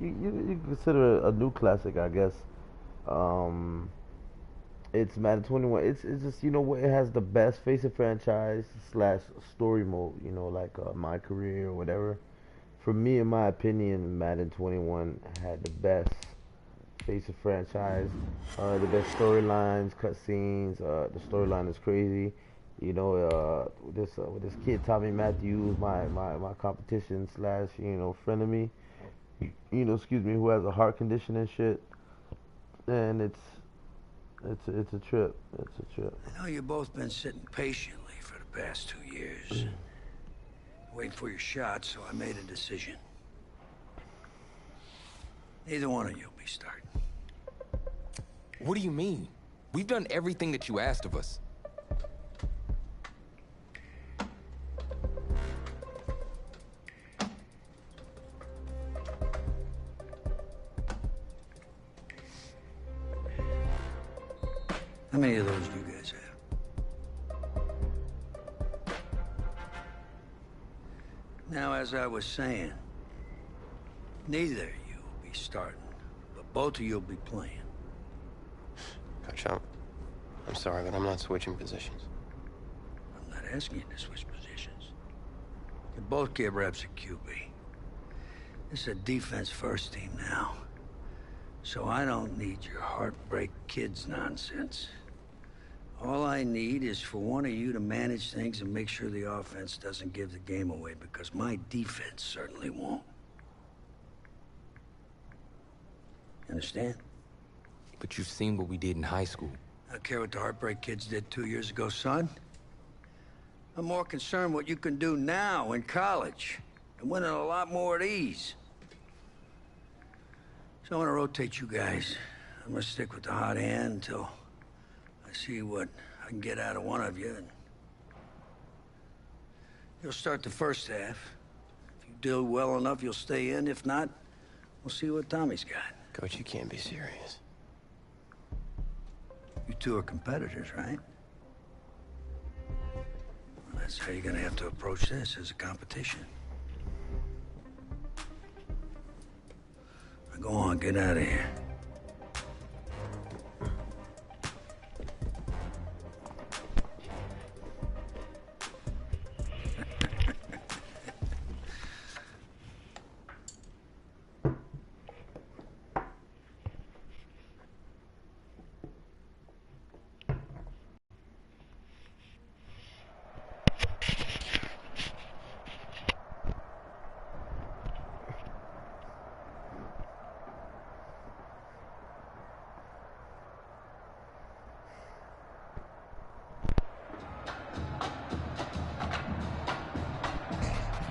you consider it a new classic, I guess. It's Madden 21. It's just what it has the best face of franchise slash story mode. Like my career or whatever. For me, in my opinion, Madden 21 had the best face of franchise, the best storylines, cutscenes. The storyline is crazy. With this kid Tommy Matthews, my competition slash friend of me. Excuse me, who has a heart condition and shit, and it's a trip. It's a trip. I know you've both been sitting patiently for the past 2 years, waiting for your shot. So I made a decision. Neither one of you will be starting. What do you mean? We've done everything that you asked of us. How many of those do you guys have? Now, as I was saying, neither of you will be starting, but both of you will be playing. Coach, I'm sorry, but I'm not switching positions. I'm not asking you to switch positions. You both get reps at QB. This is a defense-first team now, so I don't need your heartbreak kids nonsense. All I need is for one of you to manage things and make sure the offense doesn't give the game away, because my defense certainly won't. Understand? But you've seen what we did in high school. I don't care what the heartbreak kids did 2 years ago, son. I'm more concerned what you can do now in college and winning a lot more at ease. So I'm gonna rotate you guys. I'm gonna stick with the hot hand until I see what I can get out of one of you. And you'll start the first half. If you do well enough, you'll stay in. If not, we'll see what Tommy's got. Coach, you can't be serious. You two are competitors, right? Well, that's how you're gonna have to approach this, as a competition. Now go on, get out of here.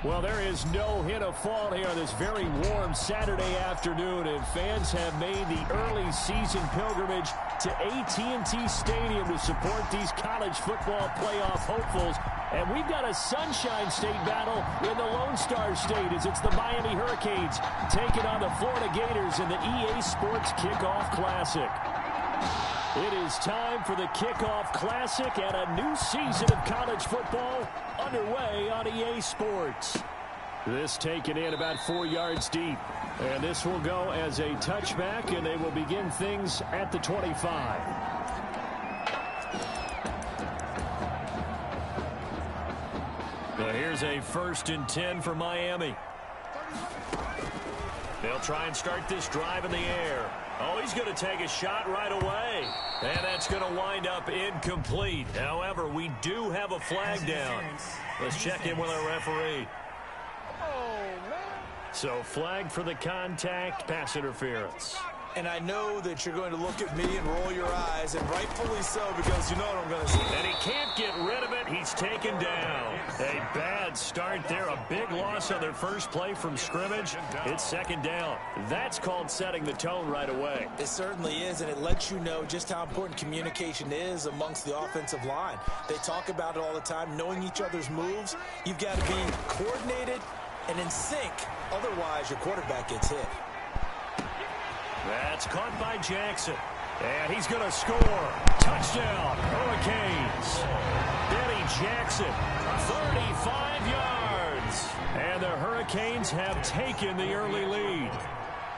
Well, there is no hint of fall here on this very warm Saturday afternoon, and fans have made the early season pilgrimage to AT&T Stadium to support these college football playoff hopefuls. And we've got a Sunshine State battle in the Lone Star State, as it's the Miami Hurricanes taking on the Florida Gators in the EA Sports Kickoff Classic. It is time for the Kickoff Classic and a new season of college football underway on EA Sports. This taken in about 4 yards deep. And this will go as a touchback, and they will begin things at the 25. Now here's a 1st and 10 for Miami. They'll try and start this drive in the air. Oh, he's going to take a shot right away. And that's going to wind up incomplete. However, we do have a flag down. Let's check in with our referee. So flag for the contact, pass interference. And I know that you're going to look at me and roll your eyes, and rightfully so, because you know what I'm going to say. And he can't get rid of it. He's taken down. A bad start there. A big loss on their first play from scrimmage. It's 2nd down. That's called setting the tone right away. It certainly is, and it lets you know just how important communication is amongst the offensive line. They talk about it all the time, knowing each other's moves. You've got to be coordinated and in sync. Otherwise, your quarterback gets hit. That's caught by Jackson. And he's going to score. Touchdown, Hurricanes. Benny Jackson, 35 yards. And the Hurricanes have taken the early lead.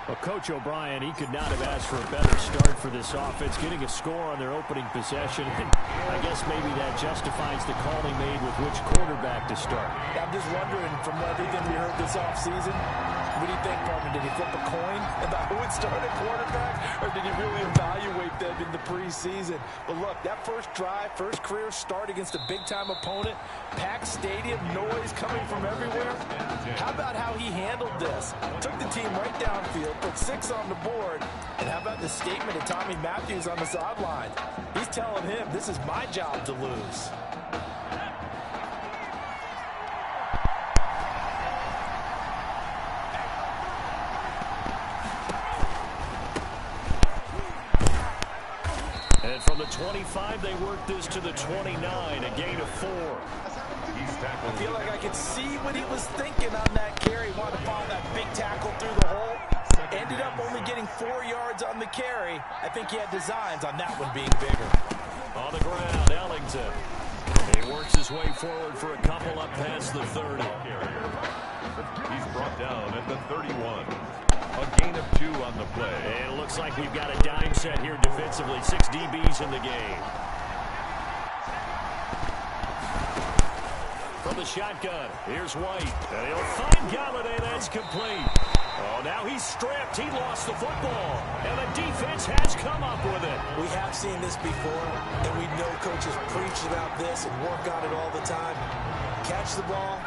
Well, Coach O'Brien, he could not have asked for a better start for this offense, getting a score on their opening possession. I guess maybe that justifies the call he made with which quarterback to start. I'm just wondering, from everything we heard this offseason, what do you think, partner? Did he flip a coin about who would start at quarterback, or did he really evaluate them in the preseason? But look, that first drive, first career start against a big-time opponent, packed stadium, noise coming from everywhere. How about how he handled this? Took the team right downfield, put 6 on the board, and how about the statement of Tommy Matthews on the sideline? He's telling him, this is my job to lose. And from the 25, they work this to the 29, a gain of 4. I feel like I could see what he was thinking on that carry. He wanted to follow that big tackle through the hole. Ended up only getting 4 yards on the carry. I think he had designs on that one being bigger. On the ground, Ellington. He works his way forward for a couple up past the 30. He's brought down at the 31. A gain of 2 on the play. And it looks like we've got a dime set here defensively. 6 DBs in the game. From the shotgun, here's White. And he'll find Galladay. That's complete. Oh, now he's stripped. He lost the football. And the defense has come up with it. We have seen this before, and we know coaches preach about this and work on it all the time. Catch the ball.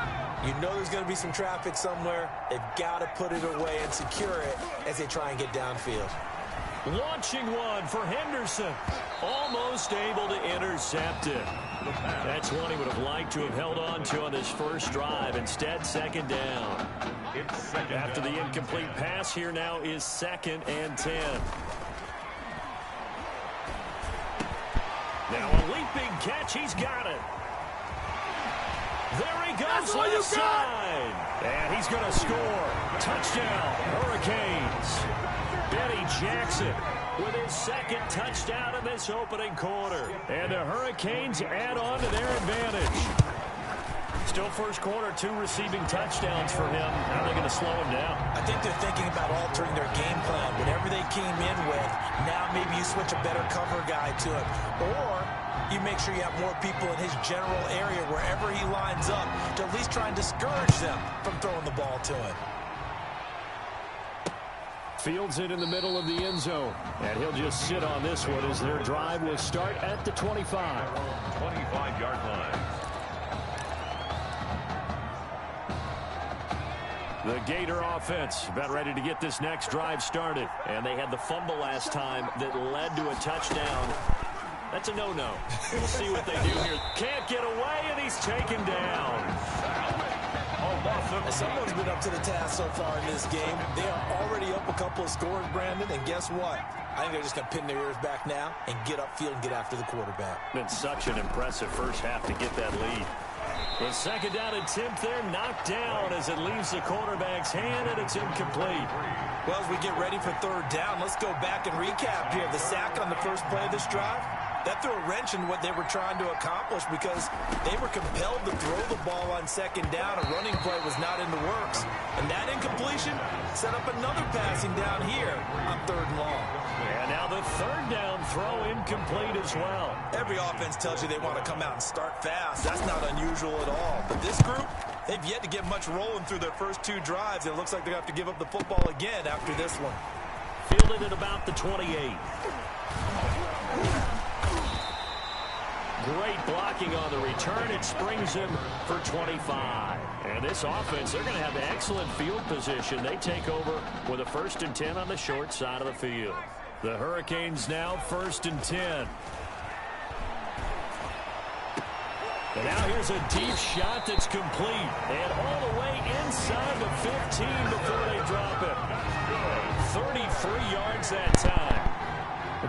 You know there's going to be some traffic somewhere. They've got to put it away and secure it as they try and get downfield. Launching one for Henderson. Almost able to intercept it. That's one he would have liked to have held on to on this first drive. Instead, second down. After the incomplete pass, here now is 2nd and 10. Now a leaping catch. He's got it. There he goes, left side. And he's going to score. Touchdown, Hurricanes. Benny Jackson with his 2nd touchdown in this opening quarter. And the Hurricanes add on to their advantage. Still first quarter, 2 receiving touchdowns for him. How are they going to slow him down? I think they're thinking about altering their game plan. Whatever they came in with, now maybe you switch a better cover guy to it. Or you make sure you have more people in his general area wherever he lines up to at least try and discourage them from throwing the ball to him. Fields it in the middle of the end zone. And he'll just sit on this one as their drive will start at the 25. 25-yard line. The Gator offense about ready to get this next drive started. And they had the fumble last time that led to a touchdown. That's a no-no. We'll see what they do here. Can't get away, and he's taken down. Someone's been up to the task so far in this game. They are already up a couple of scores, Brandon, and guess what? I think they're just going to pin their ears back now and get upfield and get after the quarterback. Been such an impressive first half to get that lead. The 2nd down attempt there knocked down as it leaves the quarterback's hand, and it's incomplete. Well, as we get ready for 3rd down, let's go back and recap here. The sack on the first play of this drive, that threw a wrench in what they were trying to accomplish because they were compelled to throw the ball on 2nd down. A running play was not in the works. And that incompletion set up another passing down here on 3rd and long. And now the 3rd down throw incomplete as well. Every offense tells you they want to come out and start fast. That's not unusual at all. But this group, they've yet to get much rolling through their first 2 drives. It looks like they're going to have to give up the football again after this one. Fielded at about the 28. Great blocking on the return. It springs him for 25. And this offense, they're going to have excellent field position. They take over with a 1st and 10 on the short side of the field. The Hurricanes now 1st and 10. And now here's a deep shot that's complete. And all the way inside the 15 before they drop it. 33 yards that time.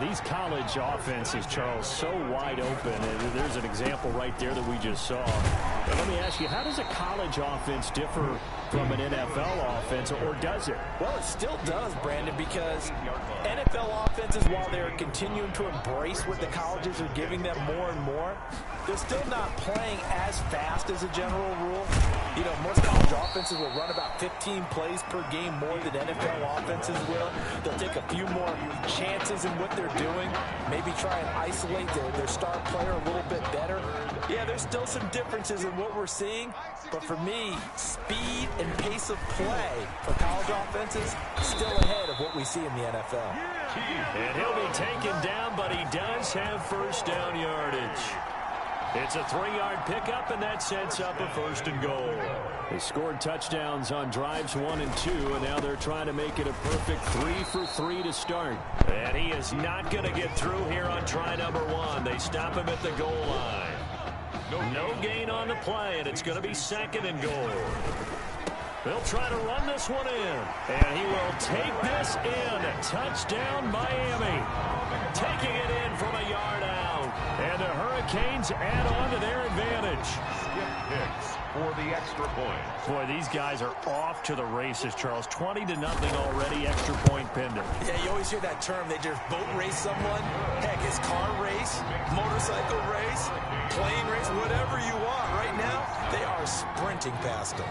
These college offenses, Charles, so wide open. And there's an example right there that we just saw. But let me ask you, how does a college offense differ from an NFL offense, or does it? Well, it still does, Brandon, because NFL offenses, while they're continuing to embrace what the colleges are giving them more and more, they're still not playing as fast as a general rule. You know, most college offenses will run about 15 plays per game more than NFL offenses will. They'll take a few more chances in what they're doing, maybe try and isolate their star player a little bit better. Yeah, there's still some differences in what we're seeing, but for me, speed and pace of play for college offenses still ahead of what we see in the NFL. And he'll be taken down, but he does have first down yardage. It's a 3-yard pickup, and that sets up a 1st and goal. They scored touchdowns on drives 1 and 2, and now they're trying to make it a perfect 3 for 3 to start. And he is not going to get through here on try number 1. They stop him at the goal line. No gain on the play, and it's going to be 2nd and goal. They'll try to run this one in, and he will take this in. Touchdown, Miami. Taking it in from a yard out, and the Hurricanes add on to their advantage. Skip Hicks for the extra point. Boy, these guys are off to the races, Charles. 20-0 already, extra point pending. Yeah, you always hear that term. They just boat race someone. Heck, it's car race, motorcycle race, plane race, whatever you want. Right now, they are sprinting past them.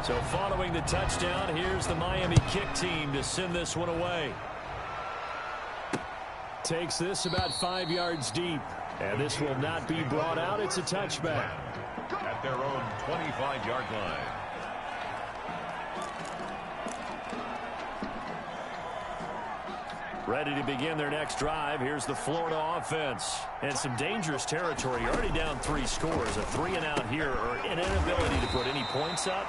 So following the touchdown, here's the Miami kick team to send this one away. Takes this about 5 yards deep. And this will not be brought out. It's a touchback. At their own 25-yard line. Ready to begin their next drive. Here's the Florida offense. And some dangerous territory. Already down 3 scores. A 3-and-out here, or an inability to put any points up.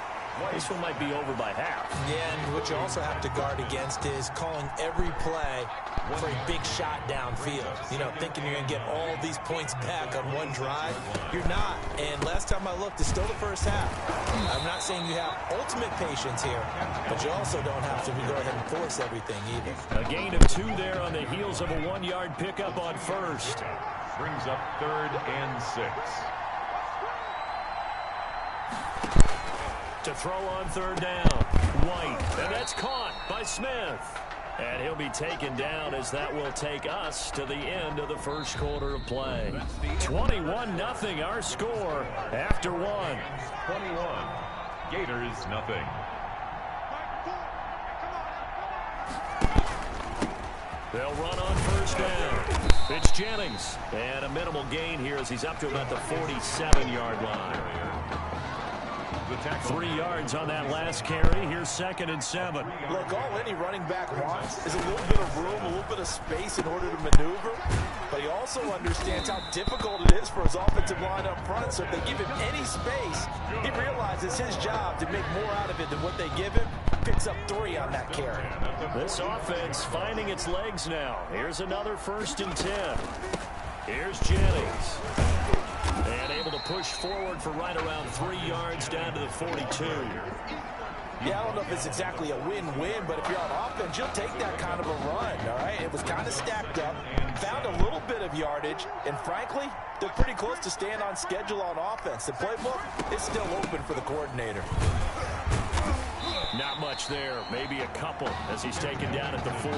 This one might be over by half. Yeah, and what you also have to guard against is calling every play for a big shot downfield. You know, thinking you're going to get all these points back on one drive. You're not. And last time I looked, it's still the first half. I'm not saying you have ultimate patience here, but you also don't have to go ahead and force everything either. A gain of 2 there on the heels of a 1-yard pickup on first. Brings up 3rd and 6. To throw on 3rd down. White. And that's caught by Smith. And he'll be taken down as that will take us to the end of the first quarter of play. 21-0 our score after 1. 21. Gators nothing. They'll run on 1st down. It's Jennings. And a minimal gain here as he's up to about the 47-yard line. 3 yards on that last carry. Here's 2nd and 7. Look, all any running back wants is a little bit of room, a little bit of space in order to maneuver. But he also understands how difficult it is for his offensive line up front. So if they give him any space, he realizes his job to make more out of it than what they give him. Picks up 3 on that carry. This offense finding its legs now. Here's another 1st and 10. Here's Jennings. And able to push forward for right around 3 yards down to the 42. Yeah, I don't know if it's exactly a win-win, but if you're on offense, you'll take that kind of a run, all right? It was kind of stacked up, found a little bit of yardage, and frankly, they're pretty close to staying on schedule on offense. The playbook is still open for the coordinator. Not much there, maybe a couple as he's taken down at the 40.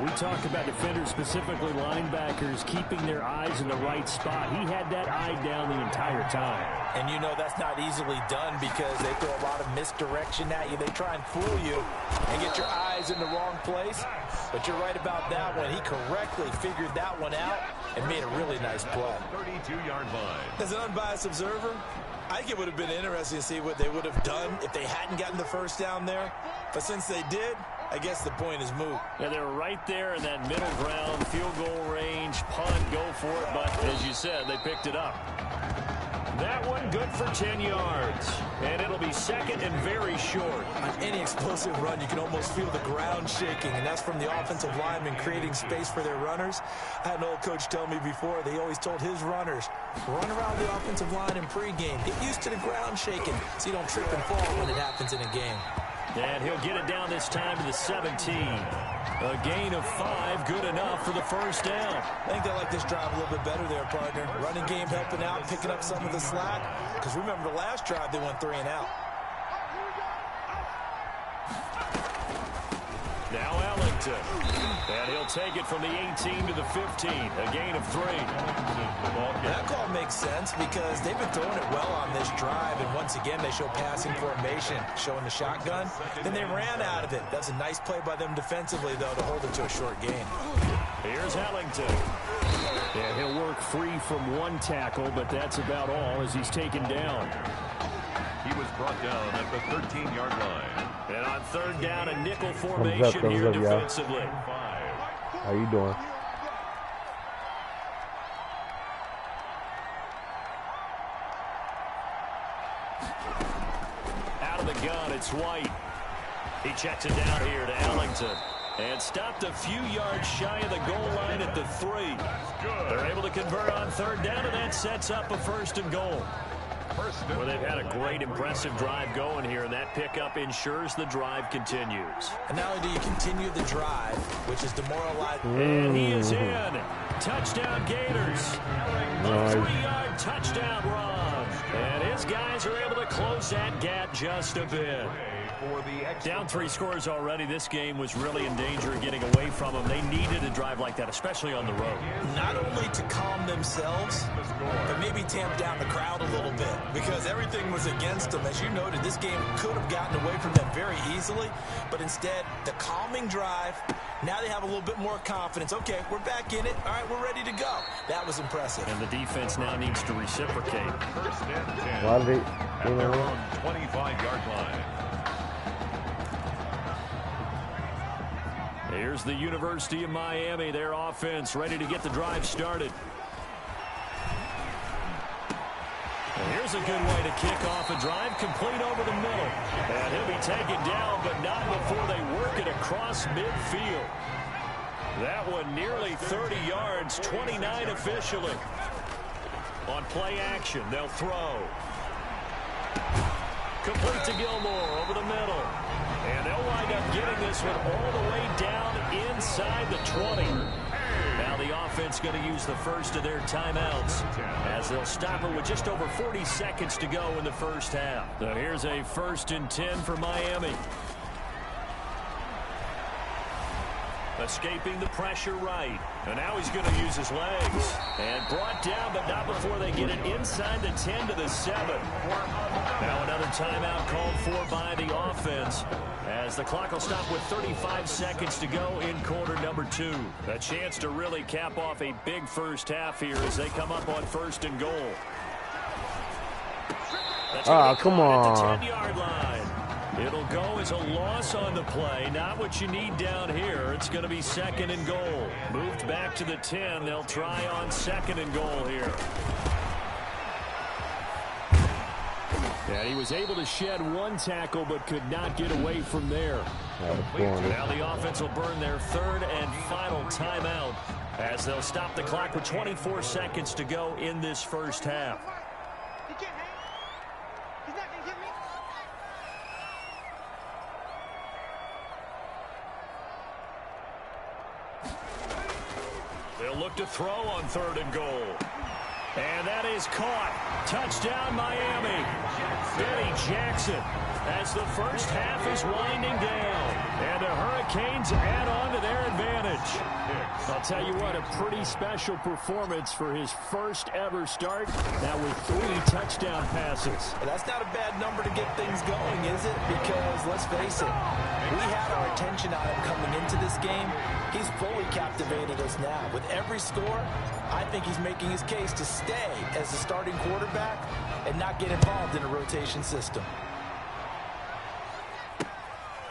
We talk about defenders, specifically linebackers, keeping their eyes in the right spot. He had that eye down the entire time. And you know that's not easily done because they throw a lot of misdirection at you. They try and fool you and get your eyes in the wrong place. But you're right about that one. He correctly figured that one out and made a really nice play. 32-yard line. As an unbiased observer, I think it would have been interesting to see what they would have done if they hadn't gotten the 1st down there. But since they did, I guess the point is moot. Yeah, they were right there in that middle ground, field goal range, punt, go for it. But as you said, they picked it up. That one good for 10 yards. And it'll be 2nd and very short. On any explosive run, you can almost feel the ground shaking, and that's from the offensive linemen creating space for their runners. I had an old coach tell me before, they always told his runners, run around the offensive line in pregame. Get used to the ground shaking so you don't trip and fall when it happens in a game. And he'll get it down this time to the 17. A gain of 5, good enough for the 1st down. I think they like this drive a little bit better there, partner. Running game helping out, picking up some of the slack. Because remember, the last drive, they went 3 and out. Now Ellington. And he'll take it from the 18 to the 15. A gain of 3. That call makes sense because they've been throwing it well on this drive. And once again, they show passing formation, showing the shotgun. Then they ran out of it. That's a nice play by them defensively, though, to hold it to a short gain. Here's Ellington. And he'll work free from one tackle, but that's about all as he's taken down. He was brought down at the 13-yard line. And on third down, a nickel formation here defensively. How you doing? Out of the gun, it's White. He checks it down here to Ellington. And stopped a few yards shy of the goal line at the 3. They're able to convert on third down, and that sets up a 1st and goal. Well, they've had a great, impressive drive going here, and that pickup ensures the drive continues. And not only do you continue the drive, which is demoralizing. And he is in. Touchdown Gators. A 3-yard touchdown run. And his guys are able to close that gap just a bit. Down 3 scores already. This game was really in danger of getting away from them. They needed a drive like that, especially on the road. Not only to calm themselves, but maybe tamp down the crowd a little bit because everything was against them. As you noted, this game could have gotten away from them very easily, but instead, the calming drive, now they have a little bit more confidence. Okay, we're back in it. All right, we're ready to go. That was impressive. And the defense now needs to reciprocate. 1st and 10. Why did At their own 25-yard line. Here's the University of Miami, their offense ready to get the drive started. And here's a good way to kick off a drive, complete over the middle. And he'll be taken down, but not before they work it across midfield. That one nearly 30 yards, 29 officially. On play action, they'll throw. Complete to Gilmore over the middle. And they'll wind up getting this one all the way down inside the 20. Now the offense going to use the first of their timeouts as they'll stop it with just over 40 seconds to go in the first half. So here's a 1st and 10 for Miami. Escaping the pressure right. And now he's going to use his legs. And brought down, but not before they get it inside the 10 to the 7. Now another timeout called for by the offense as the clock will stop with 35 seconds to go in quarter number 2. A chance to really cap off a big first half here as they come up on 1st and goal. Come on. At the 10-yard line. It'll go as a loss on the play. Not what you need down here. It's going to be 2nd and goal. Moved back to the 10. They'll try on 2nd and goal here. And he was able to shed one tackle but could not get away from there. Now the offense will burn their 3rd and final timeout as they'll stop the clock with 24 seconds to go in this first half. They'll look to throw on 3rd and goal. And that is caught. Touchdown, Miami. Benny Jackson as the first half is winding down. And the Hurricanes add on to their advantage. I'll tell you what, a pretty special performance for his first ever start. Now with 3 touchdown passes. Well, that's not a bad number to get things going, is it? Because, let's face it, we had our attention on him coming into this game. He's fully captivated us now. With every score, I think he's making his case to stay as the starting quarterback and not get involved in a rotation system.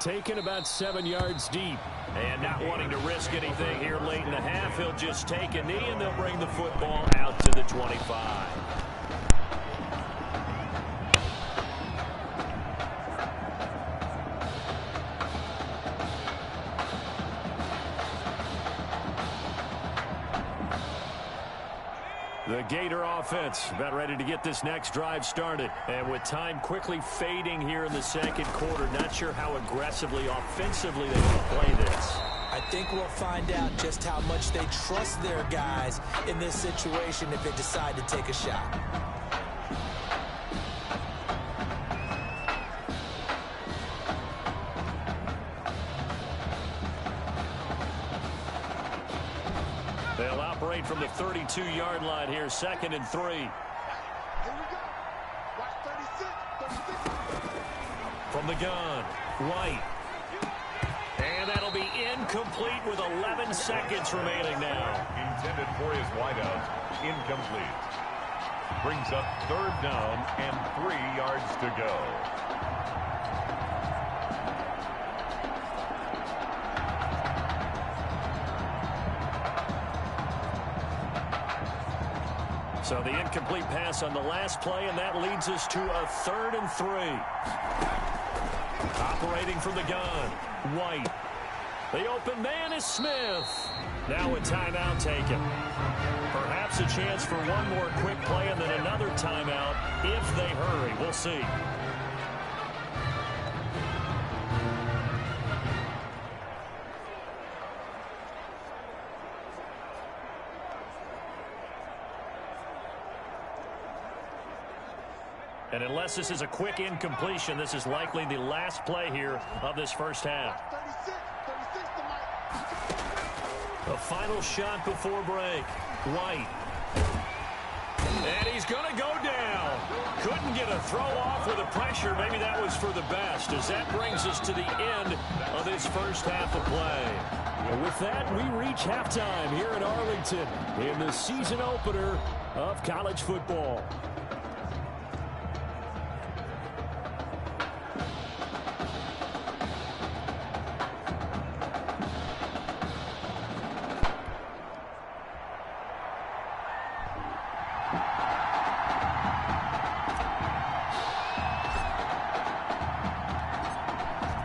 Taken about 7 yards deep. And not wanting to risk anything here late in the half, he'll just take a knee and they'll bring the football out to the 25. The Gator offense about ready to get this next drive started. And with time quickly fading here in the second quarter, not sure how aggressively, offensively they will play this. I think we'll find out just how much they trust their guys in this situation if they decide to take a shot. operate from the 32-yard line here, 2nd and 3. Here we go. Watch 36. From the gun, White. And that'll be incomplete with 11 seconds remaining now. Intended for his wideout. Incomplete. Brings up 3rd down and 3 yards to go. So the incomplete pass on the last play, and that leads us to a 3rd and 3. Operating from the gun, White. The open man is Smith. Now a timeout taken. Perhaps a chance for one more quick play and then another timeout if they hurry. We'll see. And unless this is a quick incompletion, this is likely the last play here of this first half. 36 to Mike. The final shot before break. White. And he's going to go down. Couldn't get a throw off with the pressure. Maybe that was for the best, as that brings us to the end of this first half of play. And with that, we reach halftime here in Arlington in the season opener of college football.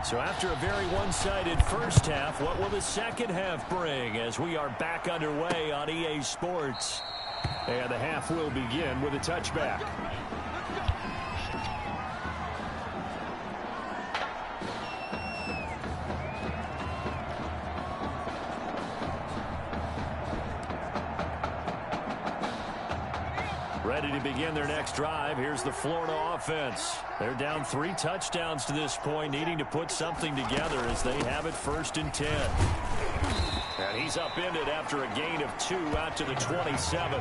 So after a very one-sided first half, what will the second half bring as we are back underway on EA Sports? And the half will begin with a touchback. Ready to begin their next drive. Here's the Florida offense. They're down 3 touchdowns to this point, needing to put something together as they have it 1st and 10. And he's upended after a gain of 2 out to the 27.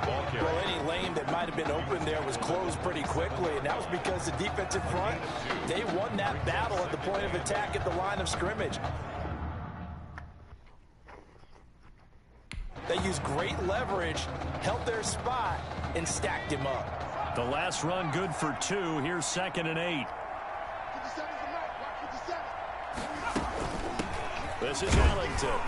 Well, any lane that might have been open there was closed pretty quickly, and that was because the defensive front, they won that battle at the point of attack at the line of scrimmage. They used great leverage, held their spot, and stacked him up. The last run good for 2. Here's 2nd and 8. 57 to Mike. Watch 57. This is Ellington.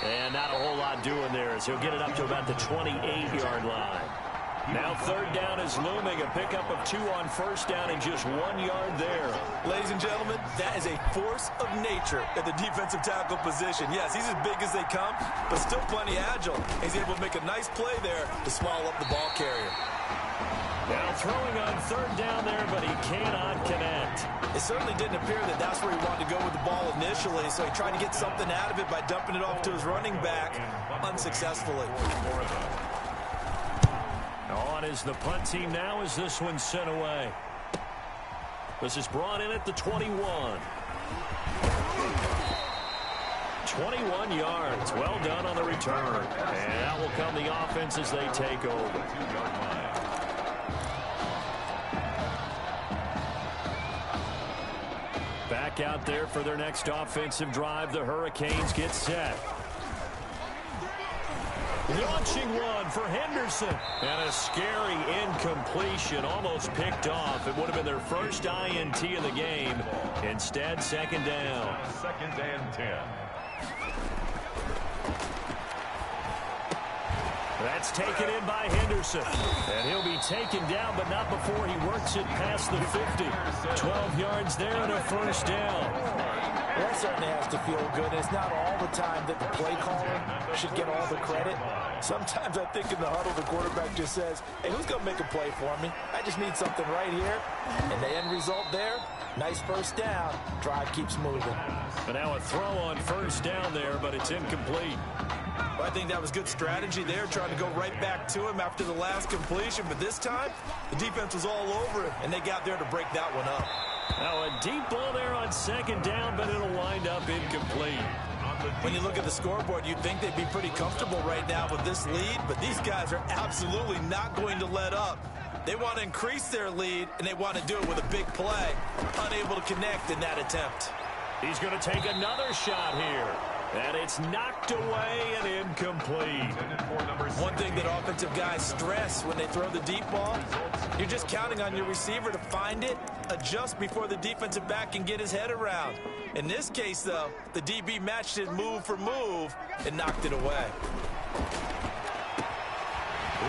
And not a whole lot doing there as he'll get it up to about the 28-yard line. Now 3rd down is looming. A pickup of 2 on 1st down and just 1 yard there. Ladies and gentlemen, that is a force of nature at the defensive tackle position. Yes, he's as big as they come, but still plenty agile. He's able to make a nice play there to swallow up the ball carrier. Now throwing on 3rd down there, but he cannot connect. It certainly didn't appear that that's where he wanted to go with the ball initially, so he tried to get something out of it by dumping it off to his running back unsuccessfully. On is the punt team now as this one's sent away. This is brought in at the 21. 21 yards. Well done on the return. And out will come the offense as they take over. Back out there for their next offensive drive. The Hurricanes get set. Launching one for Henderson. And a scary incompletion, almost picked off. It would have been their first INT of the game. Instead, 2nd down. 2nd and 10. That's taken in by Henderson. And he'll be taken down, but not before he works it past the 50. 12 yards there and a 1st down. Well, that certainly has to feel good. It's not all the time that the play caller should get all the credit. Sometimes I think in the huddle, the quarterback just says, hey, who's going to make a play for me? I just need something right here. And the end result there, nice 1st down. Drive keeps moving. But now a throw on 1st down there, but it's incomplete. Well, I think that was good strategy there, trying to go right back to him after the last completion. But this time, the defense was all over him, and they got there to break that one up. Now a deep ball there on 2nd down, but it'll wind up incomplete. When you look at the scoreboard, you'd think they'd be pretty comfortable right now with this lead, but these guys are absolutely not going to let up. They want to increase their lead, and they want to do it with a big play. Unable to connect in that attempt. He's going to take another shot here. And it's knocked away and incomplete. One thing that offensive guys stress when they throw the deep ball, you're just counting on your receiver to find it, adjust before the defensive back can get his head around. In this case, though, the DB matched it move for move and knocked it away.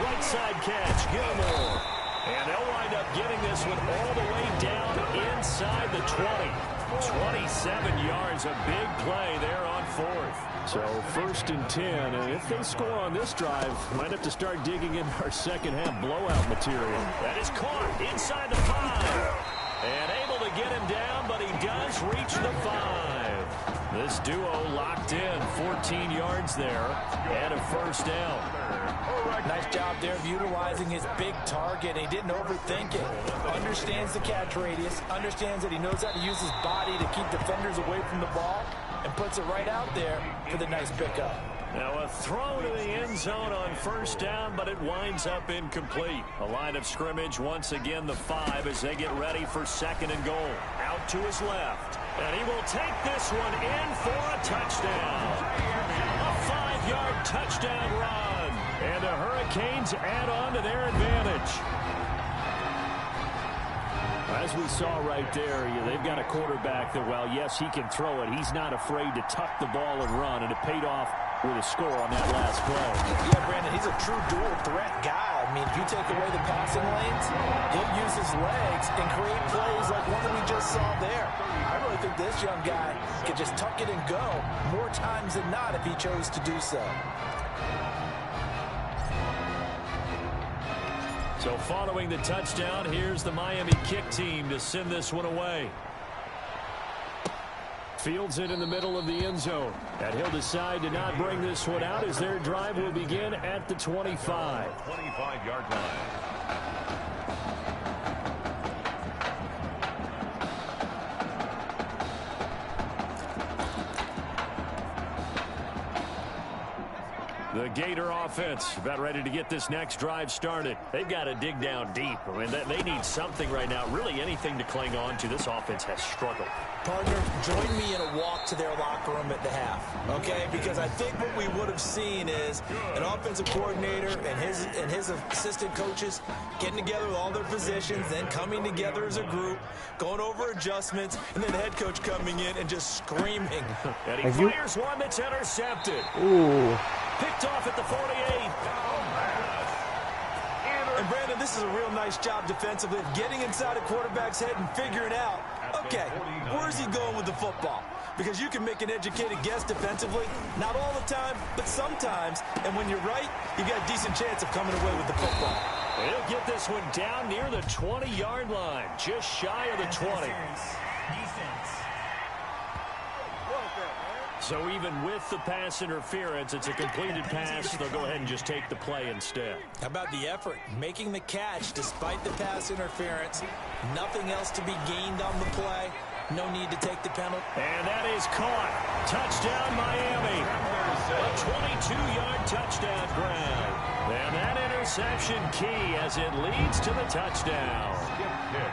Right side catch, Gilmore. And they'll wind up getting this one all the way down inside the 20. 27 yards, a big play there on fourth. So 1st and 10, and if they score on this drive, might have to start digging in our second half blowout material. That is caught inside the 5. And able to get him down, but he does reach the 5. This duo locked in, 14 yards there, and a first down. Nice job there of utilizing his big target. He didn't overthink it. Understands the catch radius. Understands that he knows how to use his body to keep defenders away from the ball. And puts it right out there for the nice pickup. Now a throw to the end zone on first down, but it winds up incomplete. A line of scrimmage, once again the 5 as they get ready for 2nd and goal. Out to his left. And he will take this one in for a touchdown. A 5-yard touchdown run. And the Hurricanes add on to their advantage. As we saw right there, they've got a quarterback that, while, yes, he can throw it, he's not afraid to tuck the ball and run, and it paid off with a score on that last play. Yeah, Brandon, he's a true dual threat guy. I mean, if you take away the passing lanes, he'll use his legs and create plays like one that we just saw there. I really think this young guy could just tuck it and go more times than not if he chose to do so. So following the touchdown, here's the Miami kick team to send this one away. Fields it in the middle of the end zone. And he'll decide to not bring this one out as their drive will begin at the 25. 25-yard line. The Gator offense about ready to get this next drive started. They've got to dig down deep. I mean, they need something right now, really anything to cling on to. This offense has struggled. Partner, join me in a walk to their locker room at the half, okay? Because I think what we would have seen is an offensive coordinator and his assistant coaches getting together with all their positions, then coming together as a group, going over adjustments, and then the head coach coming in and just screaming. And he fires one that's intercepted. Ooh. Picked off at the 48. And Brandon, this is a real nice job defensively of getting inside a quarterback's head and figuring out, okay, where's he going with the football? Because you can make an educated guess defensively, not all the time, but sometimes. And when you're right, you got a decent chance of coming away with the football. He'll get this one down near the 20-yard line, just shy of the 20. So even with the pass interference, it's a completed pass. They'll go ahead and just take the play instead. How about the effort? Making the catch despite the pass interference. Nothing else to be gained on the play. No need to take the penalty. And that is caught. Touchdown, Miami. A 22-yard touchdown grab. And that interception key as it leads to the touchdown.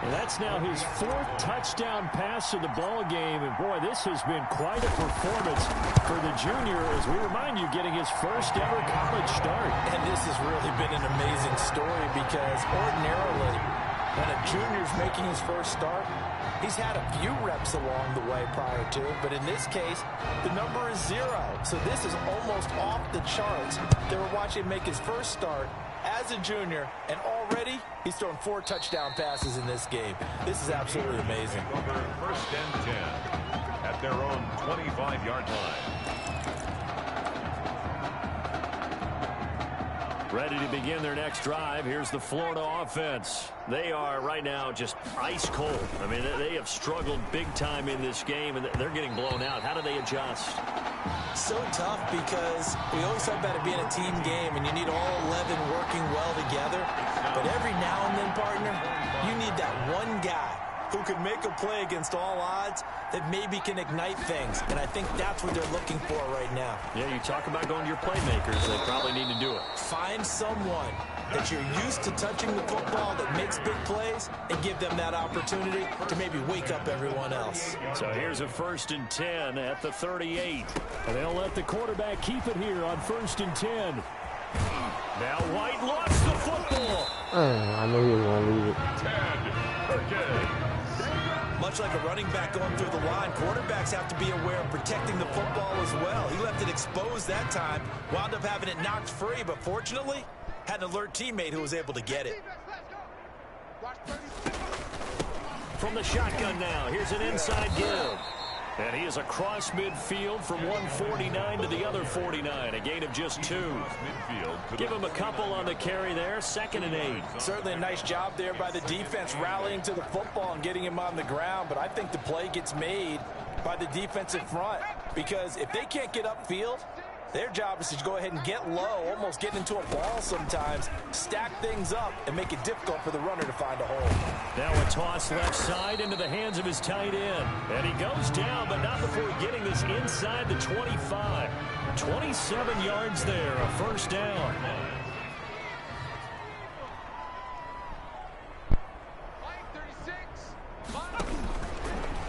And that's now his 4th touchdown pass of the ball game. And, boy, this has been quite a performance for the junior, as we remind you, getting his first ever college start. And this has really been an amazing story because ordinarily, when a junior's making his first start, he's had a few reps along the way prior to it, but in this case, the number is 0. So this is almost off the charts. They were watching him make his first start as a junior, and already he's thrown 4 touchdown passes in this game. This is absolutely amazing. Over 1st and 10 at their own 25-yard line. Ready to begin their next drive. Here's the Florida offense. They are right now just ice cold. I mean, they have struggled big time in this game, and they're getting blown out. How do they adjust? So tough because we always talk about it being a team game, and you need all 11 working well together. But every now and then, partner, you need that one guy who can make a play against all odds that maybe can ignite things. And I think that's what they're looking for right now. Yeah, you talk about going to your playmakers. They probably need to do it. Find someone that you're used to touching the football that makes big plays and give them that opportunity to maybe wake up everyone else. So here's a 1st and 10 at the 38. And they'll let the quarterback keep it here on 1st and 10. Now White lost the football. I knew he was going to lose it. Much like a running back going through the line, quarterbacks have to be aware of protecting the football as well. He left it exposed that time, wound up having it knocked free, but fortunately, had an alert teammate who was able to get it. From the shotgun now, here's an inside give. And he is across midfield from 149 to the other 49, a gain of just 2. Give him a couple on the carry there, 2nd and 8. Certainly a nice job there by the defense rallying to the football and getting him on the ground, but I think the play gets made by the defensive front because if they can't get upfield, their job is to go ahead and get low, almost get into a ball sometimes, stack things up, and make it difficult for the runner to find a hole. Now a toss left side into the hands of his tight end. And he goes down, but not before getting this inside the 25. 27 yards there, a 1st down.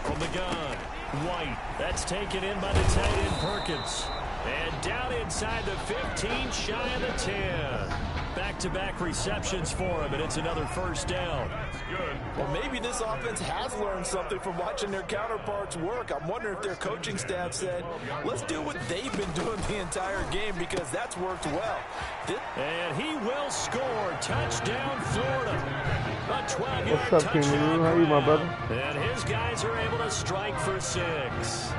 From the gun, White. That's taken in by the tight end, Perkins. And down inside the 15, shy of the 10. Back-to-back receptions for him, and it's another 1st down. Well, maybe this offense has learned something from watching their counterparts work. I'm wondering if their coaching staff said, let's do what they've been doing the entire game because that's worked well. And he will score. Touchdown, Florida. A 12-yard What's up, King touchdown. Lou? How you, my brother? And his guys are able to strike for 6.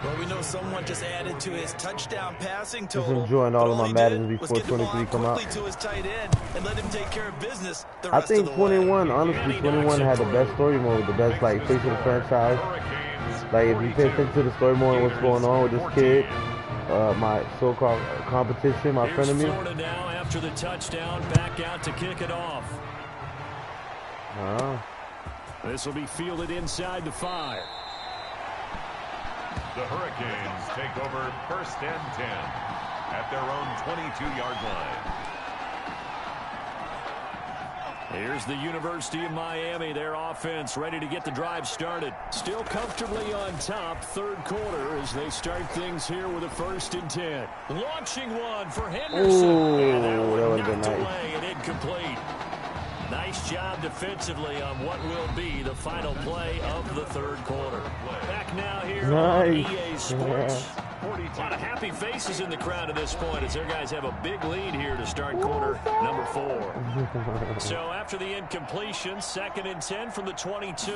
Well, we know someone just added to his touchdown passing total. Just enjoying all of my Maddens before 23 come out. To his tight end and let him take care of business the I rest think of the 21, way. honestly, 21 had the best story mode, the best, like, face of the franchise. Like, if you pay attention to the story mode and what's going on with this kid, my so-called competition, my Here's frenemy. Florida now after the touchdown, back out to kick it off. This will be fielded inside the 5. The Hurricanes take over 1st and 10 at their own 22-yard line. Here's the University of Miami, their offense ready to get the drive started. Still comfortably on top, 3rd quarter as they start things here with a 1st and 10. Launching one for Henderson. Ooh, and that that one would've been knocked nice. away and incomplete. Nice job defensively on what will be the final play of the 3rd quarter. Back now here on EA Sports. A lot of happy faces in the crowd at this point as their guys have a big lead here to start quarter number 4. So after the incompletion, 2nd and 10 from the 22.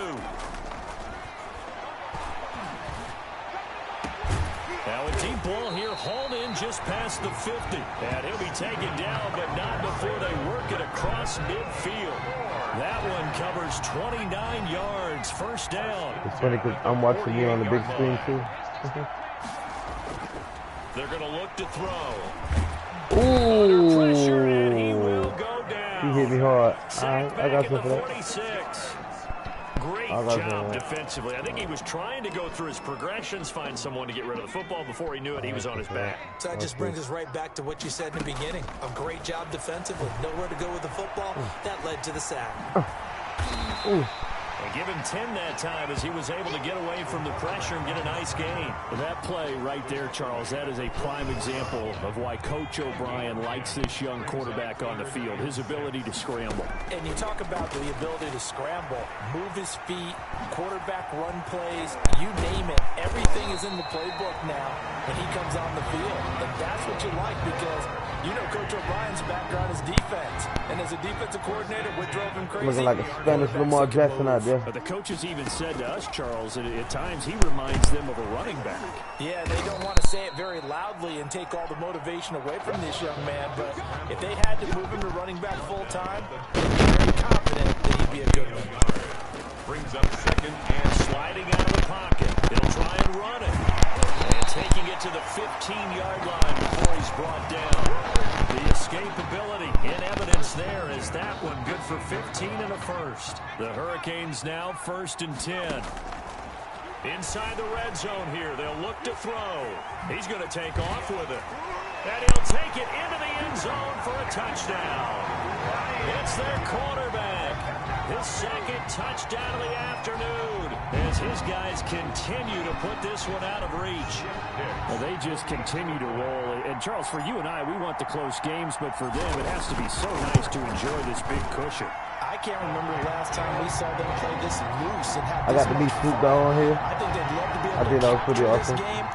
Now a deep ball here hauled in just past the 50. And he'll be taken down, but not before they work it across midfield. That one covers 29 yards, 1st down. It's funny because I'm watching you on the big screen too. They're going to look to throw. Ooh, Under pressure, and he will go down. he hit me hard. Sacked I got back you at for the that. 46. Great I got job you. defensively. I think he was trying to go through his progressions, find someone to get rid of the football. Before he knew it, he was on his back. So that just brings us right back to what you said in the beginning. A great job defensively. Nowhere to go with the football. That led to the sack. Ooh. And give him 10 that time as he was able to get away from the pressure and get a nice gain. That play right there, Charles, that is a prime example of why Coach O'Brien likes this young quarterback on the field, his ability to scramble. And you talk about the ability to scramble, move his feet, quarterback run plays, you name it. Everything is in the playbook now when he comes on the field. And that's what you like because you know Coach O'Brien's background is defense. And as a defensive coordinator, what drove him crazy? Looking like a Spanish Lamar Jackson out there. But the coaches even said to us, Charles, that at times he reminds them of a running back. Yeah, they don't want to say it very loudly and take all the motivation away from this young man. But if they had to move him to running back full time, they're very confident that he'd be a good one. Brings up 2nd and Sliding out of the pocket. He'll try and run it. And taking it to the 15-yard line before he's brought down. The escapability in evidence there is that one good for 15 and a 1st. The Hurricanes now 1st and 10. Inside the red zone here. They'll look to throw. He's going to take off with it. And he'll take it into the end zone for a touchdown. It's their quarterback. His second touchdown of the afternoon as his guys continue to put this one out of reach. Well, they just continue to roll. And, Charles, for you and I, we want the close games, but for them, it has to be so nice to enjoy this big cushion. I can't remember the last time we saw them play this loose and have I got to meet Snoop Dogg on here. I think they'd love to be able I think that was pretty capture awesome. this game,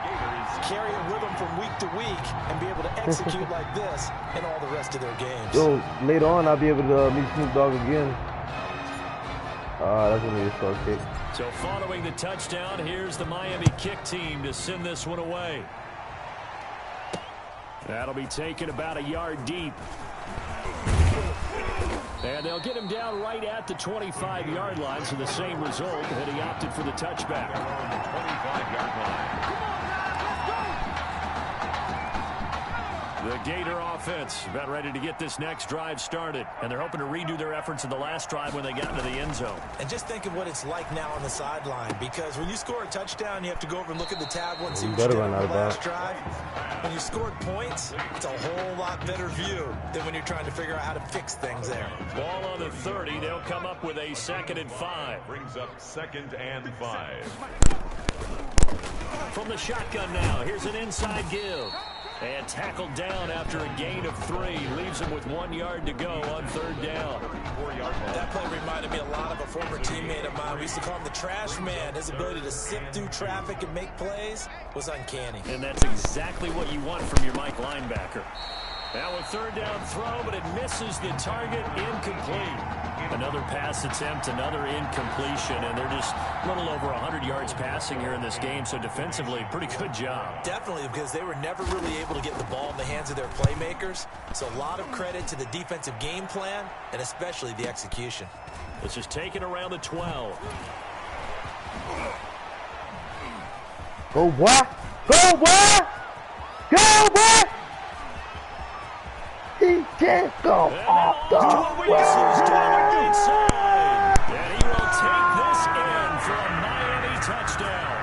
carry it with them from week to week, and be able to execute like this in all the rest of their games. Yo, later on, I'll be able to meet Snoop Dogg again. That's going to be a short kick. So following the touchdown, here's the Miami kick team to send this one away. That'll be taken about a yard deep. And they'll get him down right at the 25-yard line, so the same result, and he opted for the touchback. 25-yard line. The Gator offense about ready to get this next drive started. And they're hoping to redo their efforts in the last drive when they got into the end zone. And just think of what it's like now on the sideline, because when you score a touchdown, you have to go over and look at the tab and see what you did on the last drive. When you scored points, it's a whole lot better view than when you're trying to figure out how to fix things there. Ball on the 30. They'll come up with a 2nd and 5. Brings up 2nd and 5. From the shotgun now, here's an inside give. And tackled down after a gain of 3. Leaves him with 1 yard to go on 3rd down. 4-yard line. That play reminded me a lot of a former teammate of mine. We used to call him the trash man. His ability to sift through traffic and make plays was uncanny. And that's exactly what you want from your Mike linebacker. Now a 3rd down throw, but it misses the target. Incomplete. Another pass attempt, another incompletion, and they're just a little over 100 yards passing here in this game, so defensively, pretty good job. Definitely, because they were never really able to get the ball in the hands of their playmakers, so a lot of credit to the defensive game plan, and especially the execution. This is taken around the 12. Go what? Go what? Go what? He can't go off the inside. And he will take this in for a Miami touchdown.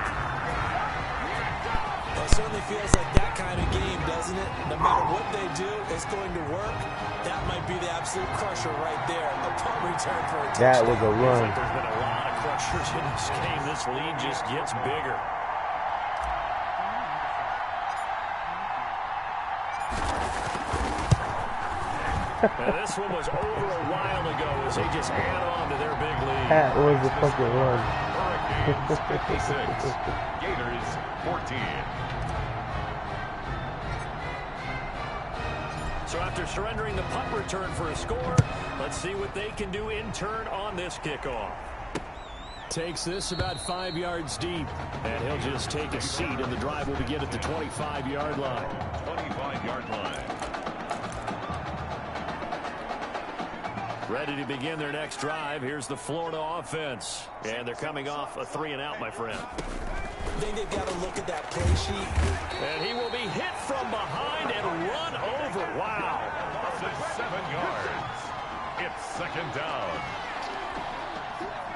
Well, it certainly feels like that kind of game, doesn't it? No matter what they do, it's going to work. That might be the absolute crusher right there. A punt return for a touchdown. That was a run. There's been a lot of crushers in this game. This lead just gets bigger. And this one was over a while ago as they just add on to their big lead. That was a fucking run. Hurricanes 56. Gators 14. So after surrendering the punt return for a score, let's see what they can do in turn on this kickoff. Takes this about 5 yards deep, and he'll just take a seat, and the drive will begin at the 25-yard line. 25-yard line. Ready to begin their next drive. Here's the Florida offense. And they're coming off a 3-and-out, my friend. I think they've got to look at that play sheet. And he will be hit from behind and run over. Wow. Up to 7 yards. It's 2nd down.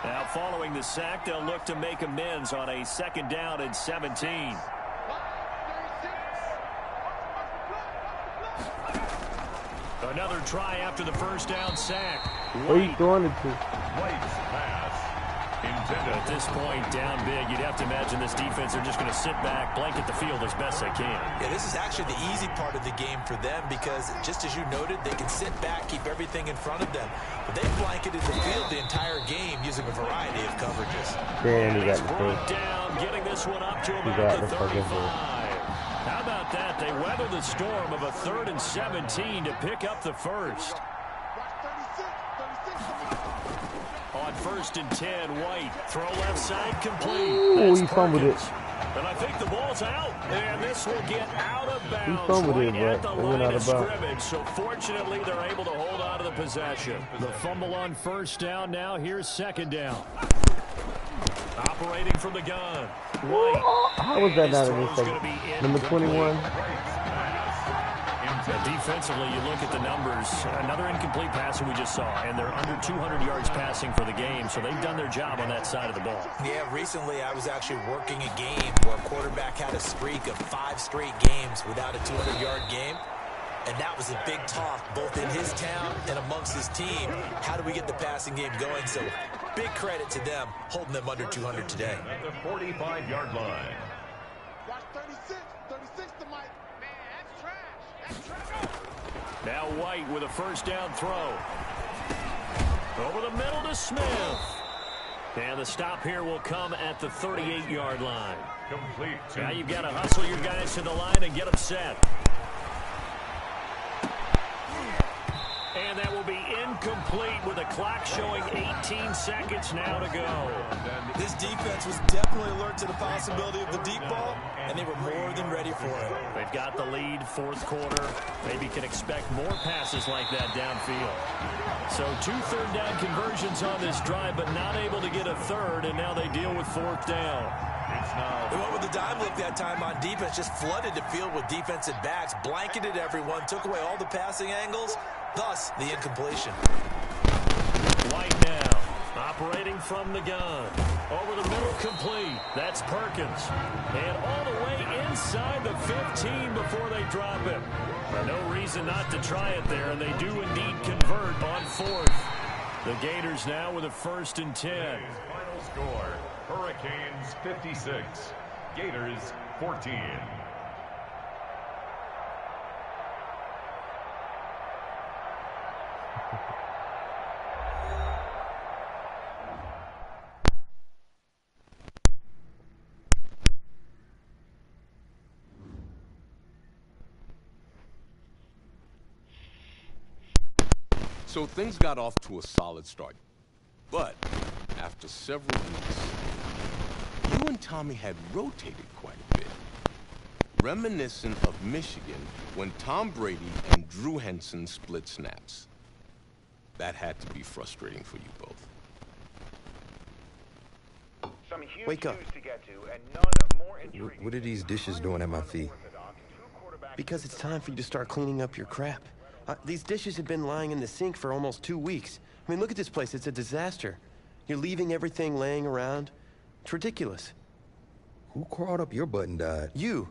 Now following the sack, they'll look to make amends on a 2nd down and 17. Another try after the 1st down sack. Where are you throwing it to? White's pass. Intended. At this point, down big, you'd have to imagine this defense are just going to sit back, blanket the field as best they can. Yeah, this is actually the easy part of the game for them because, just as you noted, they can sit back, keep everything in front of them. But they've blanketed the field the entire game using a variety of coverages. Damn, he got the Brought thing. down, getting this one up to He about got the the fucking 35. How about that? They weather the storm of a 3rd and 17 to pick up the first. On 1st and 10, White. Throw left side complete. Ooh, That's he fumbled it. Perkins. And I think the ball's out. And this will get out of bounds fumbled right it, at but the it went line out of of bounds. scrimmage. So fortunately, they're able to hold on to the possession. The fumble on 1st down. Now here's 2nd down. Operating from the gun. White. How was that not His an throw's gonna interception? be Number incomplete. 21. And defensively, you look at the numbers. Another incomplete passer we just saw, and they're under 200 yards passing for the game, so they've done their job on that side of the ball. Yeah, recently I was actually working a game where a quarterback had a streak of 5 straight games without a 200-yard game. And that was a big talk, both in his town and amongst his team. How do we get the passing game going? So big credit to them, holding them under 200 today. At the 45-yard line. Watch 36. 36 to Mike. Man, that's trash. That's trash. Now White with a first down throw. Over the middle to Smith. And the stop here will come at the 38-yard line. Complete. Now you've got to hustle your guys to the line and get them set. And that will be incomplete with the clock showing 18 seconds now to go. This defense was definitely alert to the possibility of the deep ball, and they were more than ready for it. They've got the lead, fourth quarter. Maybe can expect more passes like that downfield. So 2 third-down conversions on this drive, but not able to get a third, and now they deal with fourth down. They went with the dime look that time on defense, just flooded the field with defensive backs, blanketed everyone, took away all the passing angles, thus the incompletion. White now, operating from the gun. Over the middle, complete. That's Perkins. And all the way inside the 15 before they drop him. No reason not to try it there, and they do indeed convert on fourth. The Gators now with a 1st and 10. Final score, Hurricanes 56, Gators 14. So things got off to a solid start. But after several weeks, you and Tommy had rotated quite a bit. Reminiscent of Michigan when Tom Brady and Drew Henson split snaps. That had to be frustrating for you both. Some huge Wake up. news to get to, and none more intriguing. What are these dishes doing at my feet? Because it's time for you to start cleaning up your crap. These dishes have been lying in the sink for almost 2 weeks. I mean, look at this place. It's a disaster. You're leaving everything laying around. It's ridiculous. Who crawled up your butt and died? You.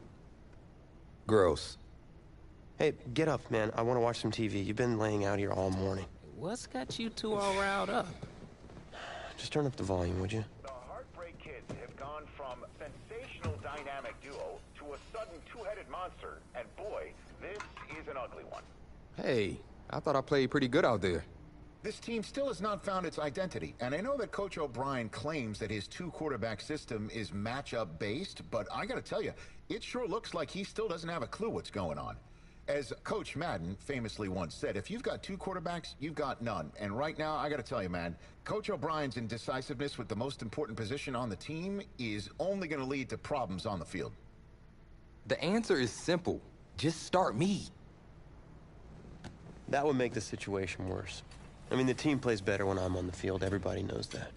Gross. Hey, get up, man. I want to watch some TV. You've been laying out here all morning. What's got you two all riled up? Just turn up the volume, would you? The Heartbreak Kids have gone from sensational dynamic duo to a sudden two-headed monster, and boy, this is an ugly one. Hey, I thought I played pretty good out there. This team still has not found its identity, and I know that Coach O'Brien claims that his 2-quarterback system is matchup based, but I gotta tell you, it sure looks like he still doesn't have a clue what's going on. As Coach Madden famously once said, if you've got 2 quarterbacks, you've got none. And right now, I gotta tell you, man, Coach O'Brien's indecisiveness with the most important position on the team is only gonna lead to problems on the field. The answer is simple. Just start me. That would make the situation worse. I mean, the team plays better when I'm on the field. Everybody knows that.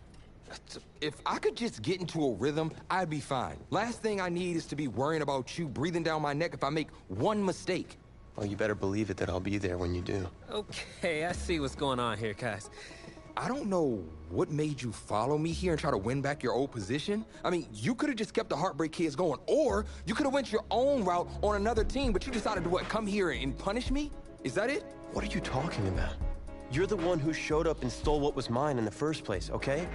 If I could just get into a rhythm, I'd be fine. Last thing I need is to be worrying about you breathing down my neck if I make one mistake. Well, you better believe it that I'll be there when you do. Okay, I see what's going on here, guys. I don't know what made you follow me here and try to win back your old position. I mean, you could have just kept the Heartbreak Kids going, or you could have went your own route on another team, but you decided to what, come here and punish me? Is that it? What are you talking about? You're the one who showed up and stole what was mine in the first place, okay?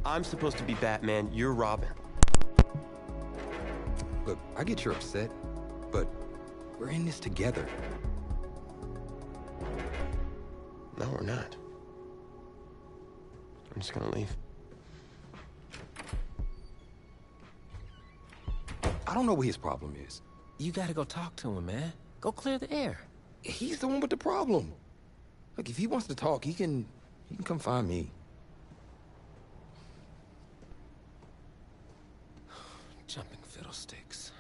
I'm supposed to be Batman, you're Robin. Look, I get you're upset, but we're in this together. No, we're not. I'm just gonna leave. I don't know what his problem is. You gotta go talk to him, man. Go clear the air. He's the one with the problem. Look, if he wants to talk, he can come find me. Jumping fiddlesticks.